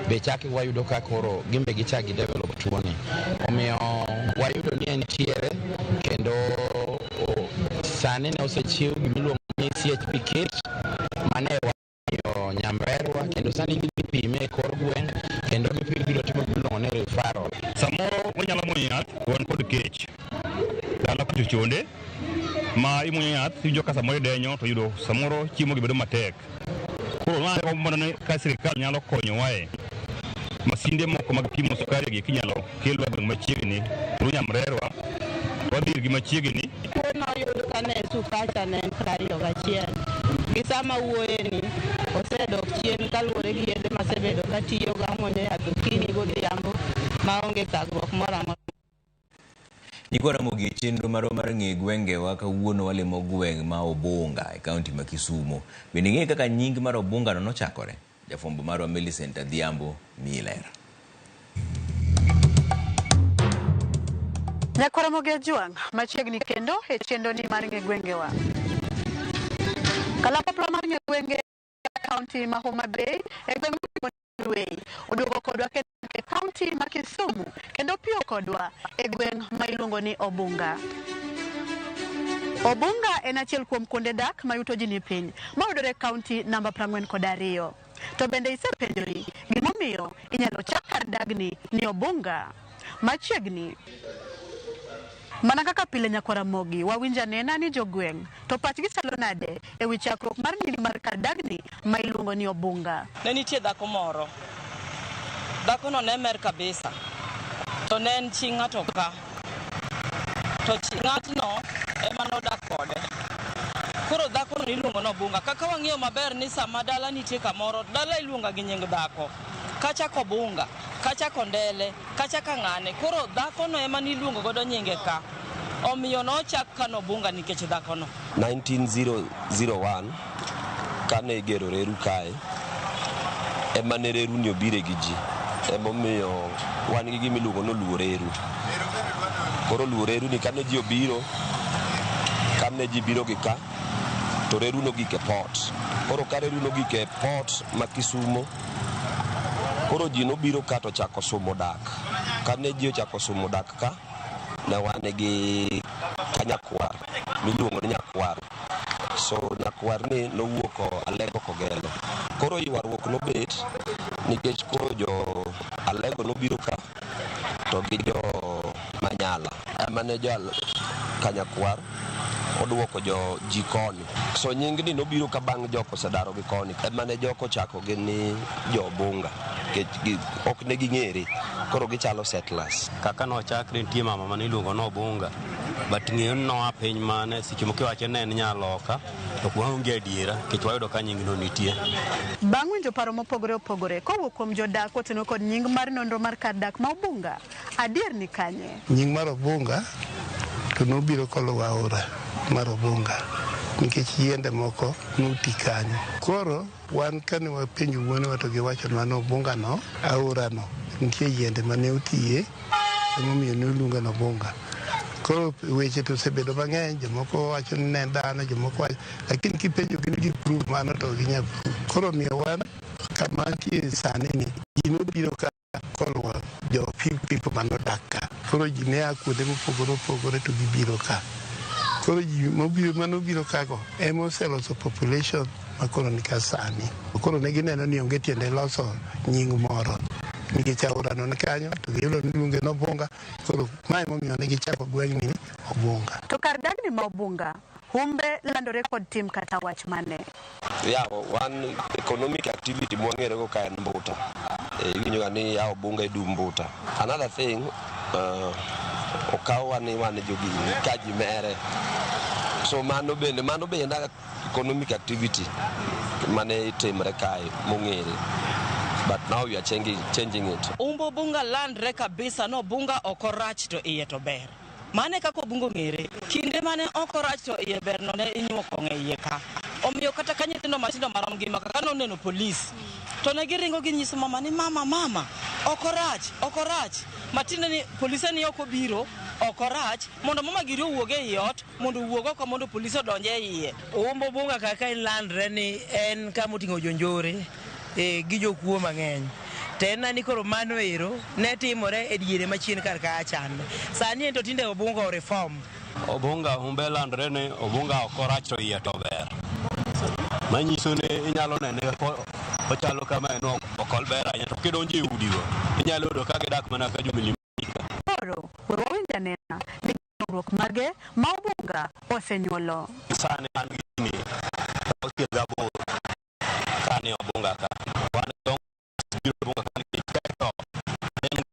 be chaki wayudo ka koro gimbe gichaki develop tuo ni. Omiyo wayudo ni entiere kendo sani ne osechiw gimiluongo ni CHP kit mane wayo nyamrerwa kendo sani gipime kor gweng' kendo gibiro timo gimiluongo ni referral. Samoro wanyalo muonyo yath wan kod kech dala kucho chonde ma imunyo yath iwinjo ka samoro idenyo to yudo samoro chiemo gi bedo matek. Koro ma ko mondo ka sirikal nyalo konyowae masinde moko mag pimo sukari gi kinyalo kelwa gweng' machiegni Nyamrerwa wadhir gi machiegni. Kuno yudo ka ne sukacha ne 21 gi sama wuoyeni osedok chien kaluwore gi yedhe masebedo katiyo ga mondo yath okinyi godhiambo maonge thagruok moro amora. Nyikwa Ramogi chenro mar ng'e gwengewa kawuono walemo gweng' ma Obunga e kaunti ma Kisumu. Bende ng'e kaka nying mar Obunga no nochakore? Jafwambo marwa Millicent Adhiambo Miller. Nyakwa Ramogi Juang machiegni kendo e chenro ni mar ng'e gwengewa. Kalapapla mar ng'e gwenge kaunti ma Homa Bay e gweng' oduogo kodwa e kaunti ma Kisumu kendo piyo kodwa e gweng' ma iluongo ni Obunga. Obunga en achiel kuom kuonde dak ma yuto ji ni piny ma yudore kaunti namba 42. To bende isepenjori gimomiyo inyalo chak kar dagni ni Obunga machiegni. Mana kaka pile Nyakwa Ramogi wawinja nena ni jogweng' to pachgi salo nade e wi chakruok mar nying mar kar dagni ma iluongo ni Obunga. Ne nitie dhako moro. Dhako no ne mer kabisa. To ne en chi ng'ato ka. To chi ng'atno ema nodak kode. Koro dhako no iluongo ni Obunga. Kaka wang'iyo maber ni sama dala nitie kamoro, dala iluonga gi nying dhako. Kacha Obunga, kacha Ndele, kacha Ng'ane. Koro dhako no ema niluongo godo nyinge ka. Omiyo nochak kano Obunga nikech dhako no. 1901 kane igero reru kae ema ne reru ni obire gi ji. Emomiyo wan gi gimiluongo no luo reru. Koro luo reru ni kane ji obiro, kane ji biro gi ka, to reru no gike port. Koro ka reru no gike port ma Kisumo, koro ji nobiro ka to chako sumo dak. Kane ji ochako sumo dak ka, ne wan gi kanyakwar miluongo ni Nyakwar. So Nyakwar ni nowuok Alego Kogelo. Koro ywaruok nobet nikech koro jo Alego nobiro ka to gi jo Manyala ema ne jo Kanyakwar oduoko jo ji koni. So nying ni nobiro ka bang' joko sedaro gi koni ema ne joko chako gi ni jo Obunga ok ne ging'ere, koro gichalo settlers. Kaka nochakre nitie mama mane iluongo ni Obunga, but ng'eyo noa piny mane seche moko iwacho ne en nyaloka to waonge adiera nikech wayudo ka nying no nitie. Bang' winjo paro mopogore opogore kowuok kuom jodak otenore kod nying mar nonro mar kar dak ma Obunga, adier ni kanye? Nying mar Obunga to nobiro koluwo aora mar Obunga nikech yiende moko nuti kanyo. Koro wan kane wapenjo wuonewa to giwachonwa ni Obunga no, aora no nitie yiende mane otiye emomiyo ne oluonga ni Obunga. Koro weche to osebedo mang'eny, jomoko wacho ni ne dhano, jomoko wacho, lakini kipenjo gin gi proof mano to ginya proof. Koro miyo wan kama nitie sani ni ji nobiro ka koluwo jo people manodak ka. Koro ji ne a kuonde mopogore opogore to gibiro ka. Koro ji manobiro kago ema oseloso population makoro ni ka sani. Koro ne gineno ni onge tiende loso nying moro nikech aora no ni kanyo to giyudo ni luonge ni Obunga. Koro mae momiyo ne gichako gweng' ni Obunga. To kar dagni ma Obunga humbe landore kod tim kata wach mane? One economic activity mwang'ere go ka en mbuta. Iwinjoga ni ya Obunga idu mbuta. Another thing, okawa ni wan jogi ka ji mere. So mano bende economic activity mane timre kae mong'ere. But now we are changing it. Umbo Obunga landre kabisa no Obunga okorach to iye to ber. Mane kako Obunga ng'ere, kinde mane okorach to iye ber no ne inyuoko ng'e ka. Omiyo kata ka nyithindo matindo marom ngima kaka noneno polis, to ne giringo ginyiso mama ni mama, okorach. Matinde ni polise ni ok obiro, okorach, mondo mama giri owuoge e ot, mondo wuog oko mondo polise odonje e iye. Umbo Obunga kaka en landre ni en kama oting'o jonjore gi jokuo mang'eny. To en ni koro mano ero ne timore e diere machien kar ka chan. Sani en to tinde Obunga o reform. Obunga humbe landre ni Obunga okorach to iye to ber. Manyiso ni inyalo nene ochalo kama en okol ber ahinya to kidonjo e udigo inyalo yudo ka gidak mana ka jumili. Koro wawinja nena ni dongruok mage ma Obunga osenyuolo. Sani an gini auchiel gaboro kane Obunga ka wan dong biro Obunga ka nikech en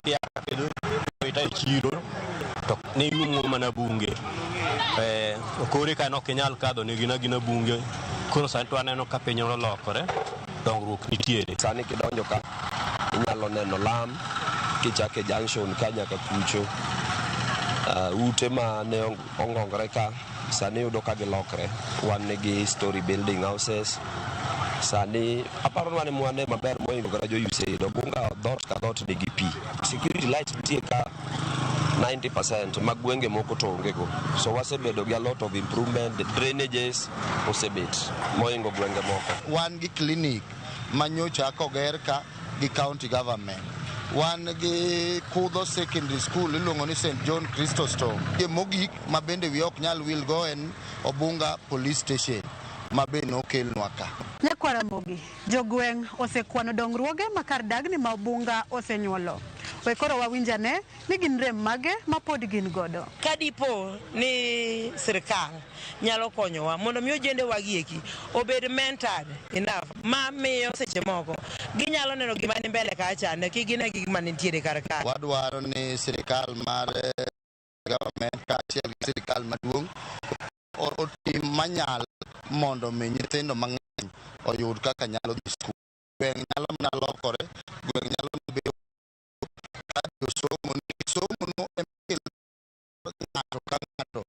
kia kedo ita chiro to ne luongo mana bunge kore ka nok nyal kadho ne gina bunge koro sani to aneno ka piny olokore dongruok nitiere. Sani kidonjo ka inyalo neno lam kichake junction ka nyaka kucho ute ma ne ongongre ka sani yudo ka gilokre wan nigi story building houses sani aparo ni wane maber moingo gara jo USAID Obunga dot ka dot nigi pi security light nitie ka 90% mag gwenge moko to onge go so wasebedo gi a lot of improvement the drainages osebet moingo gwenge moko. Wan gi clinic manyocha koger ka gi county government wan gi Kudho secondary school iluongo ni St John Chrysostom mogik ma bende wi ok nyal wil go en Obunga police station ma be nokelnwa ka. Nyakwara Ramogi, jogweng' osekwano dongruoge makar dagni ma Obunga osenyuolo. We koro wawinjane ni gin rem mage ma pod gin godo. Kadipo ni sirkal nyalo konyowa mondo miyo jende wagieki obed mentored enough ma miyo seche moko ginyalo neno gima ni mbele kacha ne kigine gima nitiere kar ka. Wadwaro ni sirkal mar government kaachiel gi sirkal maduong' otim manyal mondo mi nyithindo mang'eny oyud kaka nyalo dhi skul. Gweng' nyalo mana lokore, gweng' nyalo bedo ka somo no ng'ato ka ng'ato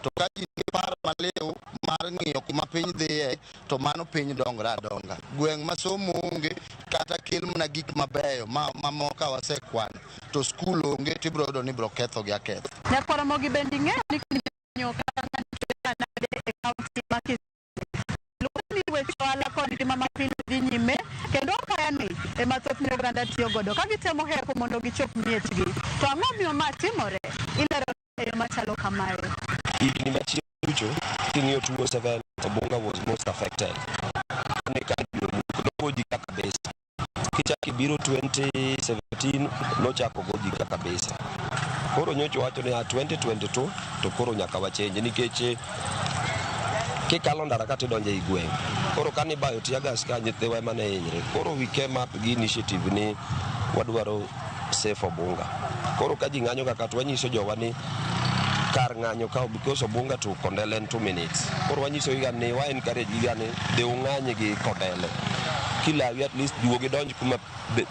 to ka ji nigi paro maliw mar ng'iyo kuma piny dhiye to mano piny dongre adonga. Gweng' ma somo onge kata kel mana gik mabeyo mamoka wasekwano to skul onge tibro yudo ni bro ketho gi aketho. Nyakwara Ramogi bende ing'eyo ni kinyo kata e kaunti ma Kisii weche ohala kod ngima mapile dhi nyime kendo apani ema thothne oganda tiyo godo ka gitemo hepo mondo gichop miechgi. To ang'o miyo ma timore? Ilero e yo machalo kamae. Higni machielo king'iyo 2007 Obunga was most affected. Ne ka goji kaka base. Kichaki biro 2017 nochako goji kaka base. Koro nyocho wacho ni 2022 to koro nyaka wachenje nikech kikalo ndara kata idonje i gweng'. Koro kani bayo tiagas ka nyithiwa ema ne hinyre. Koro we came up gi initiative ni wadwaro safe Obunga. Koro ka ji ng'anyo kaka to wanyiso jowa ni kar ng'anyo ka because Obunga to kondele in 2 minutes. Koro wanyiso iga ni wa encourage iga ni de ung'anye gi kondele. Kila at least duogi donj kuma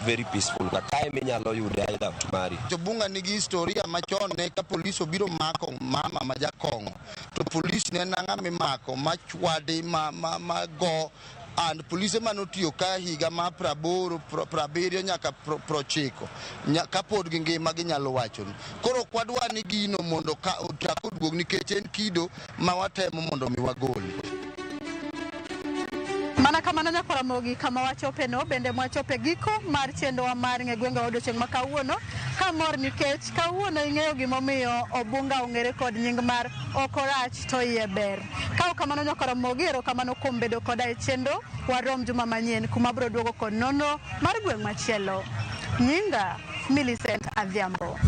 very peaceful ka kae minyalo yude aidha tumari. Obunga nigi historia machon ne ka polis obiro mako mama ma jakong'o to polis ne nang'a mimako machwade ma go and polise manotiyo ka higa ma 70 nyaka 90 ka pod gi ngima ginyalo wacho. Koro kwadwa ni gino mondo ka ochako duog nikech en kido ma watemo mondo mi wagol. Mana kamano Nyakwara Ramogi kama wachope no bende mwachope giko mar chendowa mar ng'e gwenge odiochieng' ma kawuono kamor nikech kawuono ing'eyo gimomiyo Obunga ong'ere kod nying mar okorach to iye ber. Kao kamano Nyakwara Ramogi erokamano kuom bedo koda e chenro warom juma manyien kuma bro duogo kod nono mar gweng' machielo. Nyinga Millicent Adhiambo.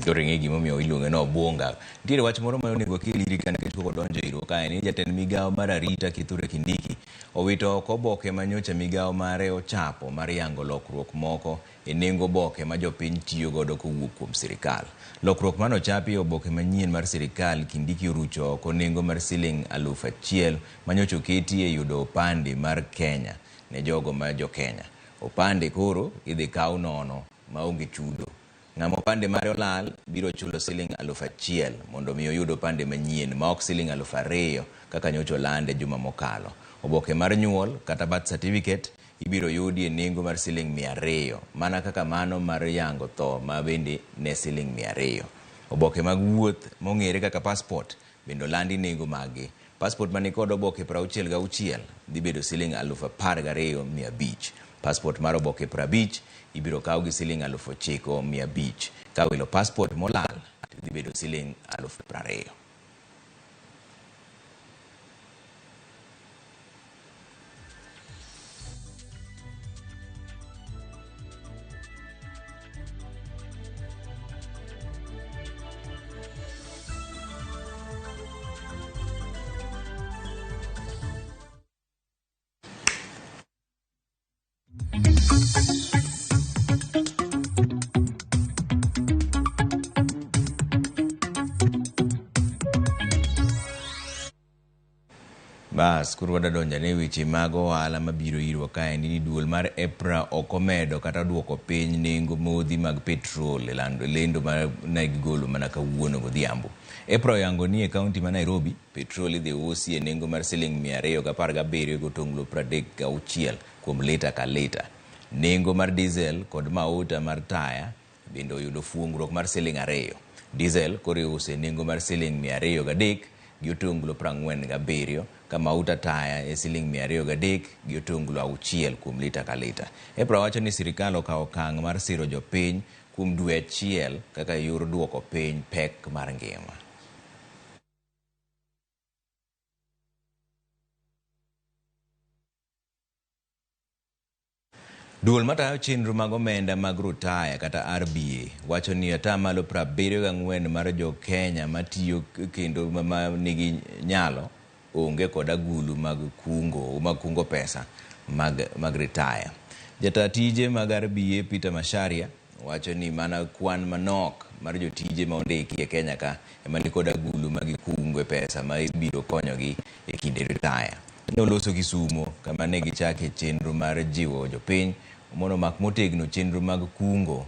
Ng'e gimomiyo iluonge no Obunga. Nitiere wach moro ma onego keliri ka nikech koko donjo iro kae ni jatend migawo mar arita Kithure Kindiki owito oko oboke manyocha migawo mare ochapo mar yango lokruok moko e nengo oboke ma jopiny tiyo godo kowuok kuom sirikal. Lokruok mano chapi oboke manyien mar sirikal Kindiki orucho oko nengo mar siling 1,000 manyocha oketi e yudo opande mar Kenya ne jogo ma jo Kenya. Opande koro idhi kaw nono maonge chudo. Ng'amo opande mare olal biro chulo siling 1,000 mondo mi oyud opande manyien ma ok siling 2,000 kaka nyocha olande juma mokalo. Oboke mar nyuol kata birth certificate ibiro yudi e nengo mar siling 200 mana kaka mano mar yango tho ma bende ne siling 200. Oboke mag wuoth mong'ere kaka passport bende olandi nengo magi. Passport mani kod oboke 66 dhi bedo siling 12,500. Passport mar oboke 50 ibiro kaw gi siling 9,500. Ka wilo passport molal dhi bedo siling 20,000. Bas, kuro wadadonja ne weche mag ohala mabiro irwa kae ni duol mar EPRA okomedo kata duoko piny nengo modhi mag petrol lendo mar negigolo mana kawuono godhiambo. EPRA oyango ni e kaunti ma Nairobi petrol idhi usi e nengo mar siling 217 gotonglo 36 kuom lita ka lita. Nengo mar diesel kod mauta mar taya bende oyudo fuongruok mar siling 2. Diesel koro iuse nengo mar siling 203 gi otonglo 47 ka mauta taya e siling 203 gi otonglo 6 kuom lita ka lita. EPRA wacho ni sirikal okawo okang' mar siro jopiny kuom dwe achiel kaka yor duoko piny pek mar ngima. Duol matayo chenro mag omenda mag rutaya kata RBA wacho ni atamalo 74 mar jo Kenya matiyo kendo ma nigi nyalo onge kod agulu mag kungo pesa mag retire. Jata tije mag RBA Peter Masharia wacho ni mana kwan manok mar jotije ma ondiki e Kenya ka ema ni kod agulu mag kungo pesa ma ibiro konyogi e kinde retire. Noloso Kisumo kama ne gichake chenro mar jiwo jopiny mondo mak motegno chenro mag kungo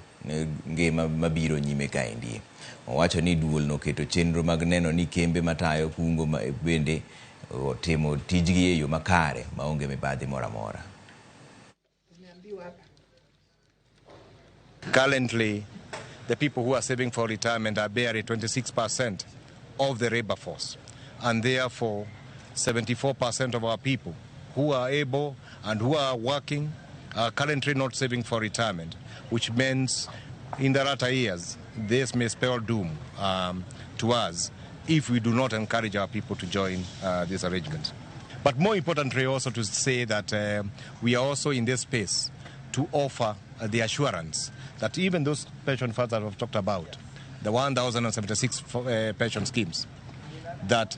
ngima mabiro nyime kaendi. Owacho ni duol no keto chenro mag neno ni kembe matayo kungo bende otimo tijgi e yo makare maonge mibadhi mora mora. Currently, the people who are saving for retirement are barely 26% of the labor force, and therefore 74% of our people who are able and who are working are currently not saving for retirement, which means in the latter years this may spell doom to us if we do not encourage our people to join this arrangement. But more importantly also to say that we are also in this space to offer the assurance that even those pension funds that I've talked about, the 1,076 pension schemes, that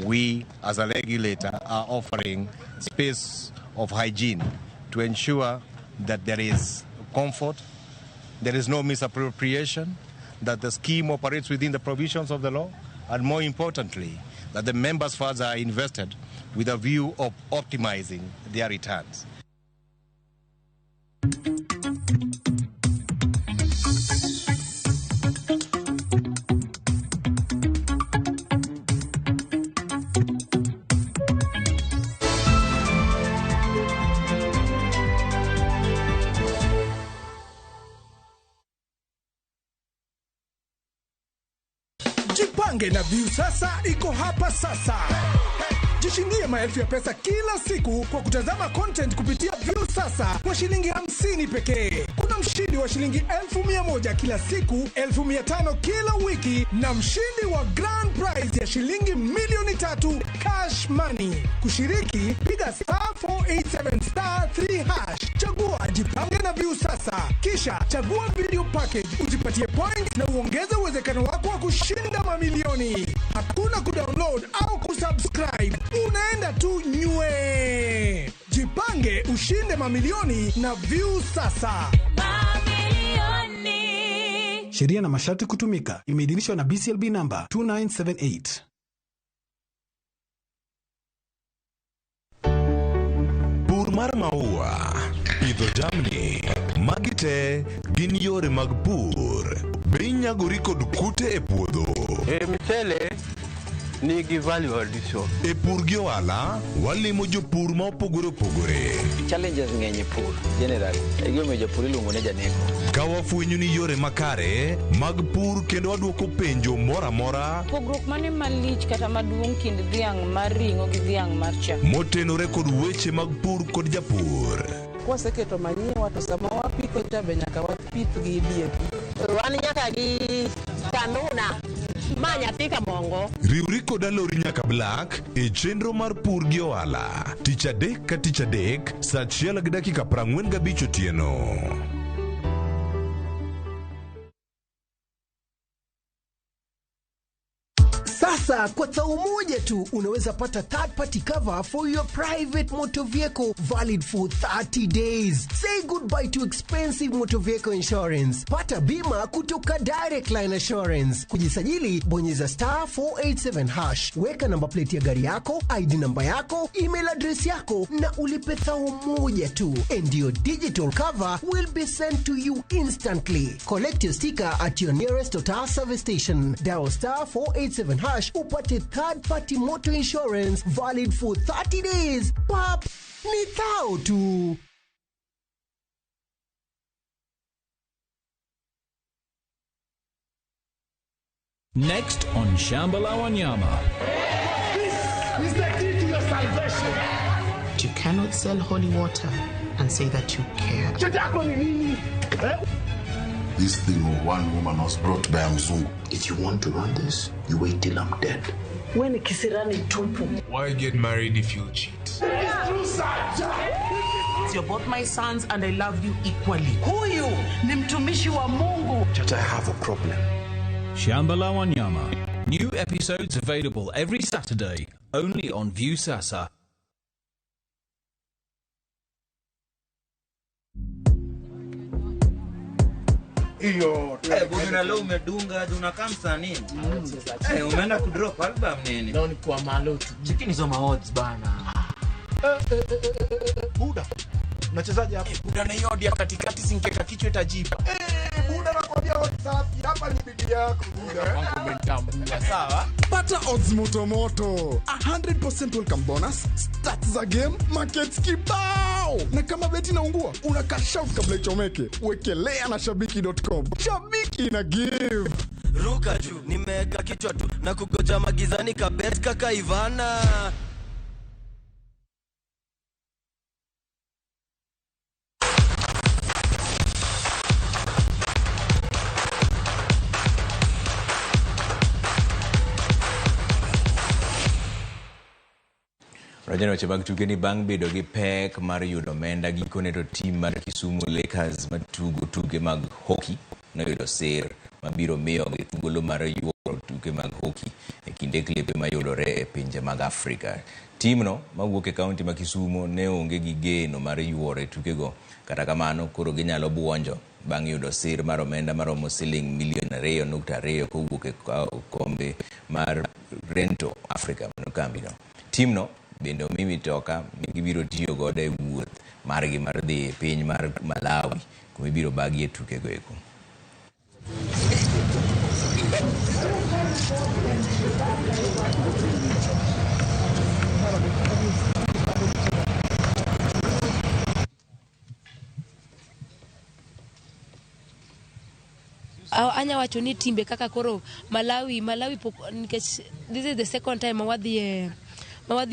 we as a regulator are offering space of hygiene to ensure that there is comfort, there is no misappropriation, that the scheme operates within the provisions of the law, and more importantly, that the members' funds are invested with a view of optimizing their returns. Jipange na View sasa iko hapa sasa. Jishindie maelfu ya pesa kila siku kwa kutazama content kupitia View sasa kwa shilingi 50 pekee. Kuna mshindi wa shilingi 1,100 kila siku, 1,500 kila wiki na mshindi wa grand prize ya shilingi milioni 3 cash money. Kushiriki, piga *487*3#. Chagua Jipange na View sasa. Kisha chagua video package, ujipatie point na uongeze uwezekano wako wa kushinda mamilioni. Hakuna kudownload au kusubscribe. Unaenda tu nywe. Jipange ushinde mamilioni na View sasa. Mamilioni. Sheria na masharti kutumika. Imeidhinishwa na BCLB number 2978. Pur mar maua, pidho jamni, magite gin yore mag pur. Be inyagori kod kute e puodho. Mchele nigi value addition. E pur gi ohala, walimo jopur ma opogore opogore. Challenges ng'eny e pur generally. E gima jopur iluongo ne janego. Ka wafwenyo ni yore makare mag pur kendo waduoko penjo mora mora. Pogruok mane malich kata maduong' kind dhiang' mar ring'o gi dhiang' mar chak. Motenore kod weche mag pur kod japur. Kwaseketo manyien to sama wapitho cha be nyaka wapith gi diek. Wan nyaka gi kanuna. Manya tika mongo. Riwri kod alori nyaka black e chenro mar pur gi ohala. Tich adek ka tich adek, saa 1:45 otieno. Sasa kwa thao moja tu unaweza pata third party cover for your private motor vehicle valid for 30 days. Say goodbye to expensive motor vehicle insurance. Pata bima kutoka Direct Line Assurance. Kujisajili bonyeza *487#. Weka namba plate ya gari yako, ID namba yako, email address yako na ulipe thao moja tu. And your digital cover will be sent to you instantly. Collect your sticker at your nearest Total service station. Dial *487# upate third party motor insurance valid for 30 days. Pap, ni thao tu. Next on Shamba la Wanyama. This is the key to your salvation. You cannot sell holy water and say that you care. This thing of one woman was brought by Mzungu. If you want to run this, you wait till I'm dead. When kisirani tupu. Why get married if you cheat? It's true, sir. You're both my sons and I love you equally. Huyu ni mtumishi wa Mungu. That I have a problem. Shamba la Wanyama. New episodes available every Saturday, only on View Sasa. Iyo. Bwana leo umedunga unakaa msanii. Umeenda kudrop album nini? Ndio ni kwa malotu. Chikini zo odds bana. Buda. Unachezaje hapa? Buda na hiyo dia katikati sinkeka kichwa itajipa. Buda nakwambia WhatsApp hapa ni bidii yako Buda. Wangu mtamu. Sawa. Pata odds moto. 100% welcome bonus. Start za game, markets kibao. Na kama beti naungua, una cash out kabla ichomeke. Wekelea na shabiki.com. Shabiki na give. Ruka juu, nimeweka kichwa tu na kugoja magizani kabet kaka Ivana. Rajano chabag tuke ni bang bedo gi pek mar yudo omenda gikone to team mar Kisumu Lakers matugo tuke mag hockey no yudo sir mabiro miyo gi thuolo mar yuoro tuke mag hockey e kinde klepe mayudore e pinje mag Afrika. Team no mawuok e kaunti ma Kisumu ne onge gi geno mar yuoro e tuke go, kata kamano koro ginyalo buonjo bang yudo sir mar omenda maromo siling milion 2.2 kowuok e kombe mar Rento Africa no kambi no. Team no bende omimi toka gibiro tiyo godo e wuoth margi mar dhi e piny mar Malawi kuma ibiro bagi e tuke go eko. Anya wacho ni timbe kaka koro Malawi this is the second time mawadhi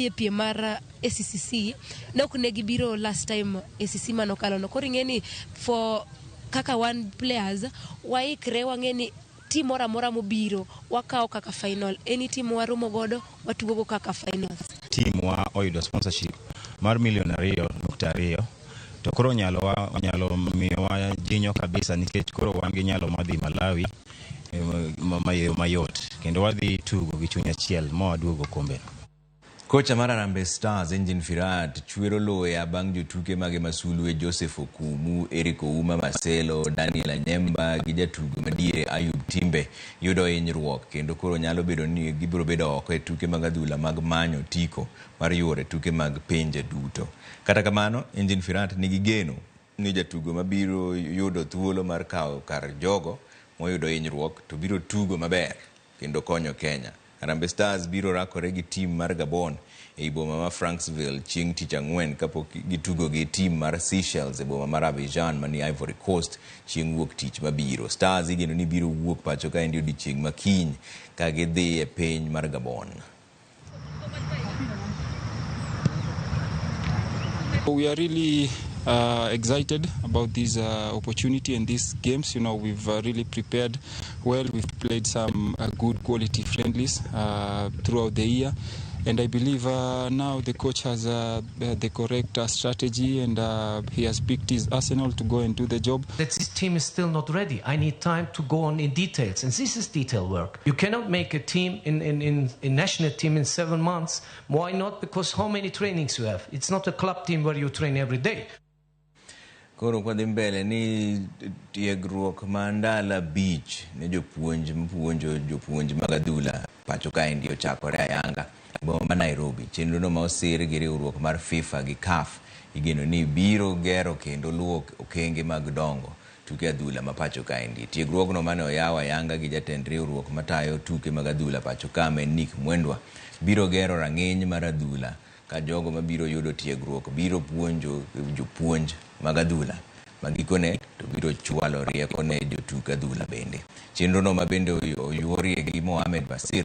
e piem mar ACCC nok ne gibiro last time ACC manokalo no koro ngeni for kaka one players waikre wangeni team mora mobiro wakao kaka final any team warumo godo watugo kaka finals. Team wa oyudo sponsorship mar milion 2.2 to koro nyalo miyo wa jinyo kabisa nikech koro wan gi nyalo madhi Malawi mayot kendo wadhi tugo gi chunya chiel mawaduogo kombe. Kocha mar Harambee Stars Engine Firat chwero loya bang jotuke mage masulu e Joseph Okumu, Eric Ouma Marcelo, Daniel Anyemba gi jatugo madiere Ayub Timbe yudo hinyruok kendo koro nyalo bedo ni gibiro bedo oko e tuke mag adhula mag manyo tiko mar yuore tuke mag pinje duto. Kata kamano Engine Firat nigi geno ni jatugo mabiro yudo thuolo mar kawo kar jogo moyudo hinyruok to biro tugo maber kendo konyo Kenya. Harambee Stars biro rakore gi team mar Gabon e boma ma Franksville chieng' tich ang'wen kapok gitugo gi team mar Seychelles e boma mar Abidjan mani Ivory Coast chieng' wuok tich mabiro. Stars igeno ni biro wuok pacho ka endi odiochieng' makiny ka gidhi e piny mar Gabon. We are really excited about this opportunity and these games. You know, we've really prepared well. We've played some good quality friendlies throughout the year. And I believe now the coach has the correct strategy, and he has picked his arsenal to go and do the job. That this team is still not ready. I need time to go on in details, and this is detail work. You cannot make a team in national team in 7 months. Why not? Because how many trainings you have? It's not a club team where you train every day. Koro kwa mbele ni tiegruok mandala beach ne jopuonj magadula pacho kae ndio chakore ayanga boma Nairobi. Chenro no ma osir gi riwruok mar FIFA gi CAF igeno ni biro gero kendo luwo okenge mag dongo tuke adhula ma pacho kae ndi. Tiegruok no mane oyawa ayanga gi jatend riwruok matayo tuke mag adhula pacho kame Nick Mwendwa biro gero rang'iny mar adhula ka jogo mabiro yudo tiegruok biro puonjo jopuonj magadula magikone to biro chwalo rieko ne jotuk adhula bende. Chenro no mabende oyuorie gi Mohamed Basir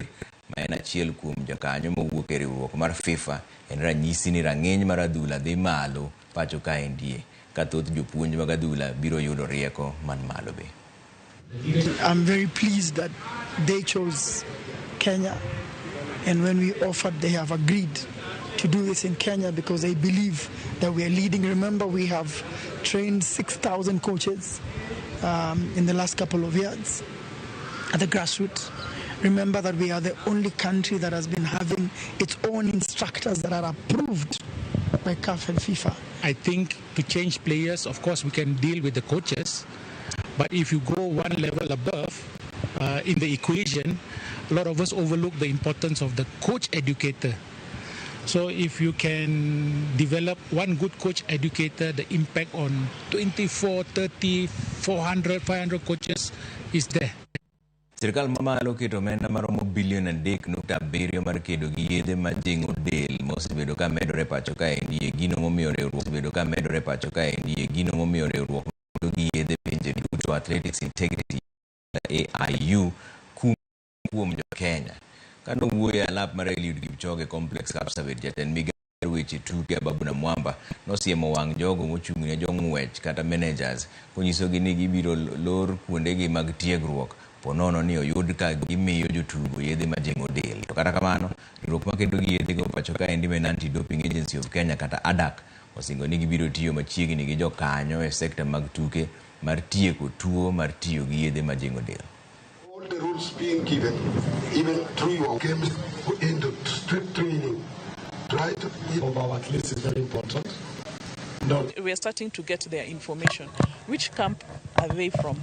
ma en achiel kuom jakanyo mowuok e riwruok mar FIFA en ranyisi ni rang'iny mar adhula dhi malo pacho kae ndie ka thoth jopuonj magadhula biro yudo rieko man malo be. I'm very pleased that they chose Kenya, and when we offered they have agreed to do this in Kenya because they believe that we are leading. Remember, we have trained 6,000 coaches in the last couple of years at the grassroots. Remember that we are the only country that has been having its own instructors that are approved by CAF and FIFA. I think to change players, of course, we can deal with the coaches, but if you go one level above in the equation, a lot of us overlook the importance of the coach educator. So if you can develop one good coach educator, the impact on 24, 30, 400, 500 coaches is there. Sirkal mamalo keto omenda maromo bilion 3.7 mar kedo gi yedhe majing'o del mosebedo ka medore pacho kae ndie gino momiyo riwruok gi yedhe pinje duto Athletics Integrity AIU kuom jo Kenya. Kano wuoye alap mar Eliud Kipchoge Complex Kapsabet jatend migawo weche tuke Babuna Mwamba nosiemo wang' jogo mochung' ne jong'wech kata managers konyisogi ni gibiro lor kuondegi mag tiegruok ponono ni oyud ka gimiyo jotugo yedhe majing'o del. To kata kamano riwruok makedo gi yedhe go pacho kae ndi men Anti-Doping Agency of Kenya kata ADAK osingo ni gibiro tiyo machiegni gi jokanyo e sekta mag tuke mar tieko tuo mar tiyo gi yedhe majing'o del. All the rules being given, even through your games, into strict training, try to of our athletes is very important. No. We are starting to get their information. Which camp are they from?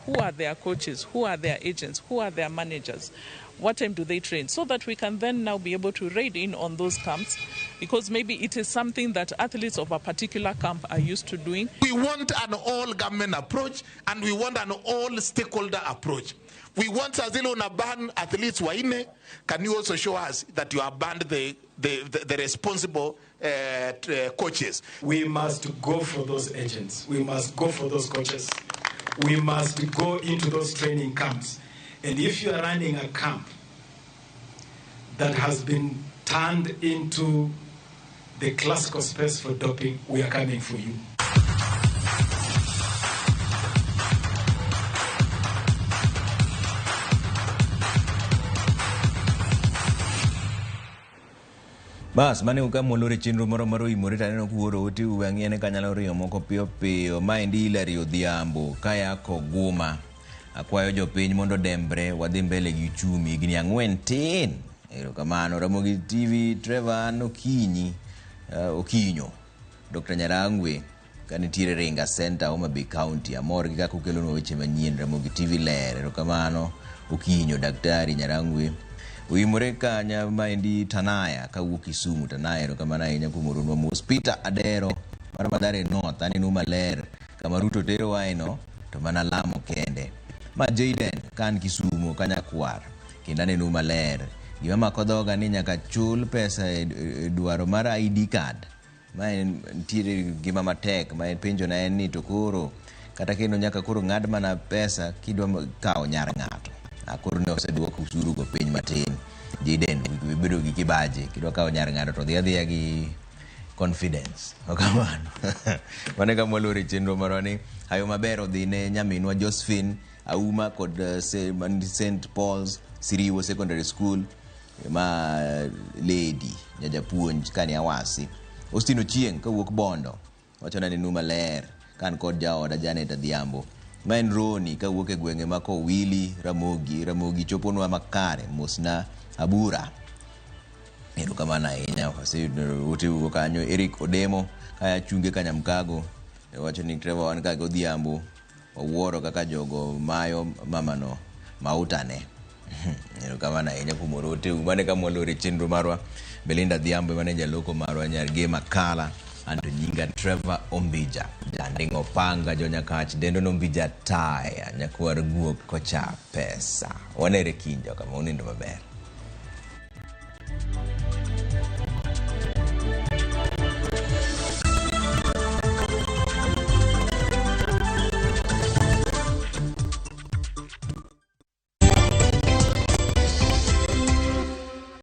Who are their coaches? Who are their agents? Who are their managers? What time do they train? So that we can then now be able to raid in on those camps, because maybe it is something that athletes of a particular camp are used to doing. We want an all-government approach, and we want an all-stakeholder approach. We want Azilo to ban athletes waine. Can you also show us that you have banned the responsible coaches? We must go for those agents. We must go for those coaches. We must go into those training camps. And if you are running a camp that has been turned into the classical space for doping, we are coming for you. Bas mane ukamolore chenro moro mar Oimore taneno kuoro ote wang'iene kanyalo riyo moko piyo maendi Hilary Odhiambo kaya Koguma akwayo jopiny mondo dembre wadhi mbele gi chumi higni 4 tin. Erokamano. Ramogi TV Trevor Okinyo Dr. Nyarangwe kanitiere Ringa Center Homa Bay County amor gi kaka ukelonwa weche manyien Ramogi TV ler. Erokamano Okinyo Daktari Nyarangwe Oimore kanya maendi Tanaya kawuok Kisumu Tanaya. Erokamano ahinya kuom oronwa mos Peter Adero mar Mathare North aneno maler kama Ruto tero waino to mana lamo kende. Ma Jaden kan Kisumu kanyakwar kendo aneno maler gima mako dhoga ni nyaka chul pesa e dwaro mar ID card ma nitiere gima matek ma penjo na en ni to koro kata kendo nyaka koro ng'ad mana pesa kidwa kawo nyar ng'ato koro ne oseduoko usuru go piny matin. Jaden bedo gi kibaji kidwa kawo nyar ng'ato to dhi adhiya gi confidence. Okamano mane kamwalore chenro maroni hayo maber odhi ne nyaminwa Josephine Auma kod St. Paul's Siriwo Secondary School ma lady jajapuonj kani awasi Ostino Chieng kawuok Bondo wachona ni numa ler kan kod jaoda Janet Adhiambo main Roni kawuok e gwenge ma Kowili Ramogi choponwa makare mosna Abura erokamano ahinya waseyudo kanyo Eric Odemo kaya chunge Kanyamkago wacho ni Trevor wan ka godhiambo wawuoro kaka jogo mayo mamano mautane erokamano ahinya kumorote mane kamwalore chenro marwa Belinda Adhiambo mane jaloko marwa nyarge makala anto nyinga Trevor Ombija jandingo panga jonyakach dendo Ombija taya nyakwar guok kocha pesa wanere kinjo kama unindo maber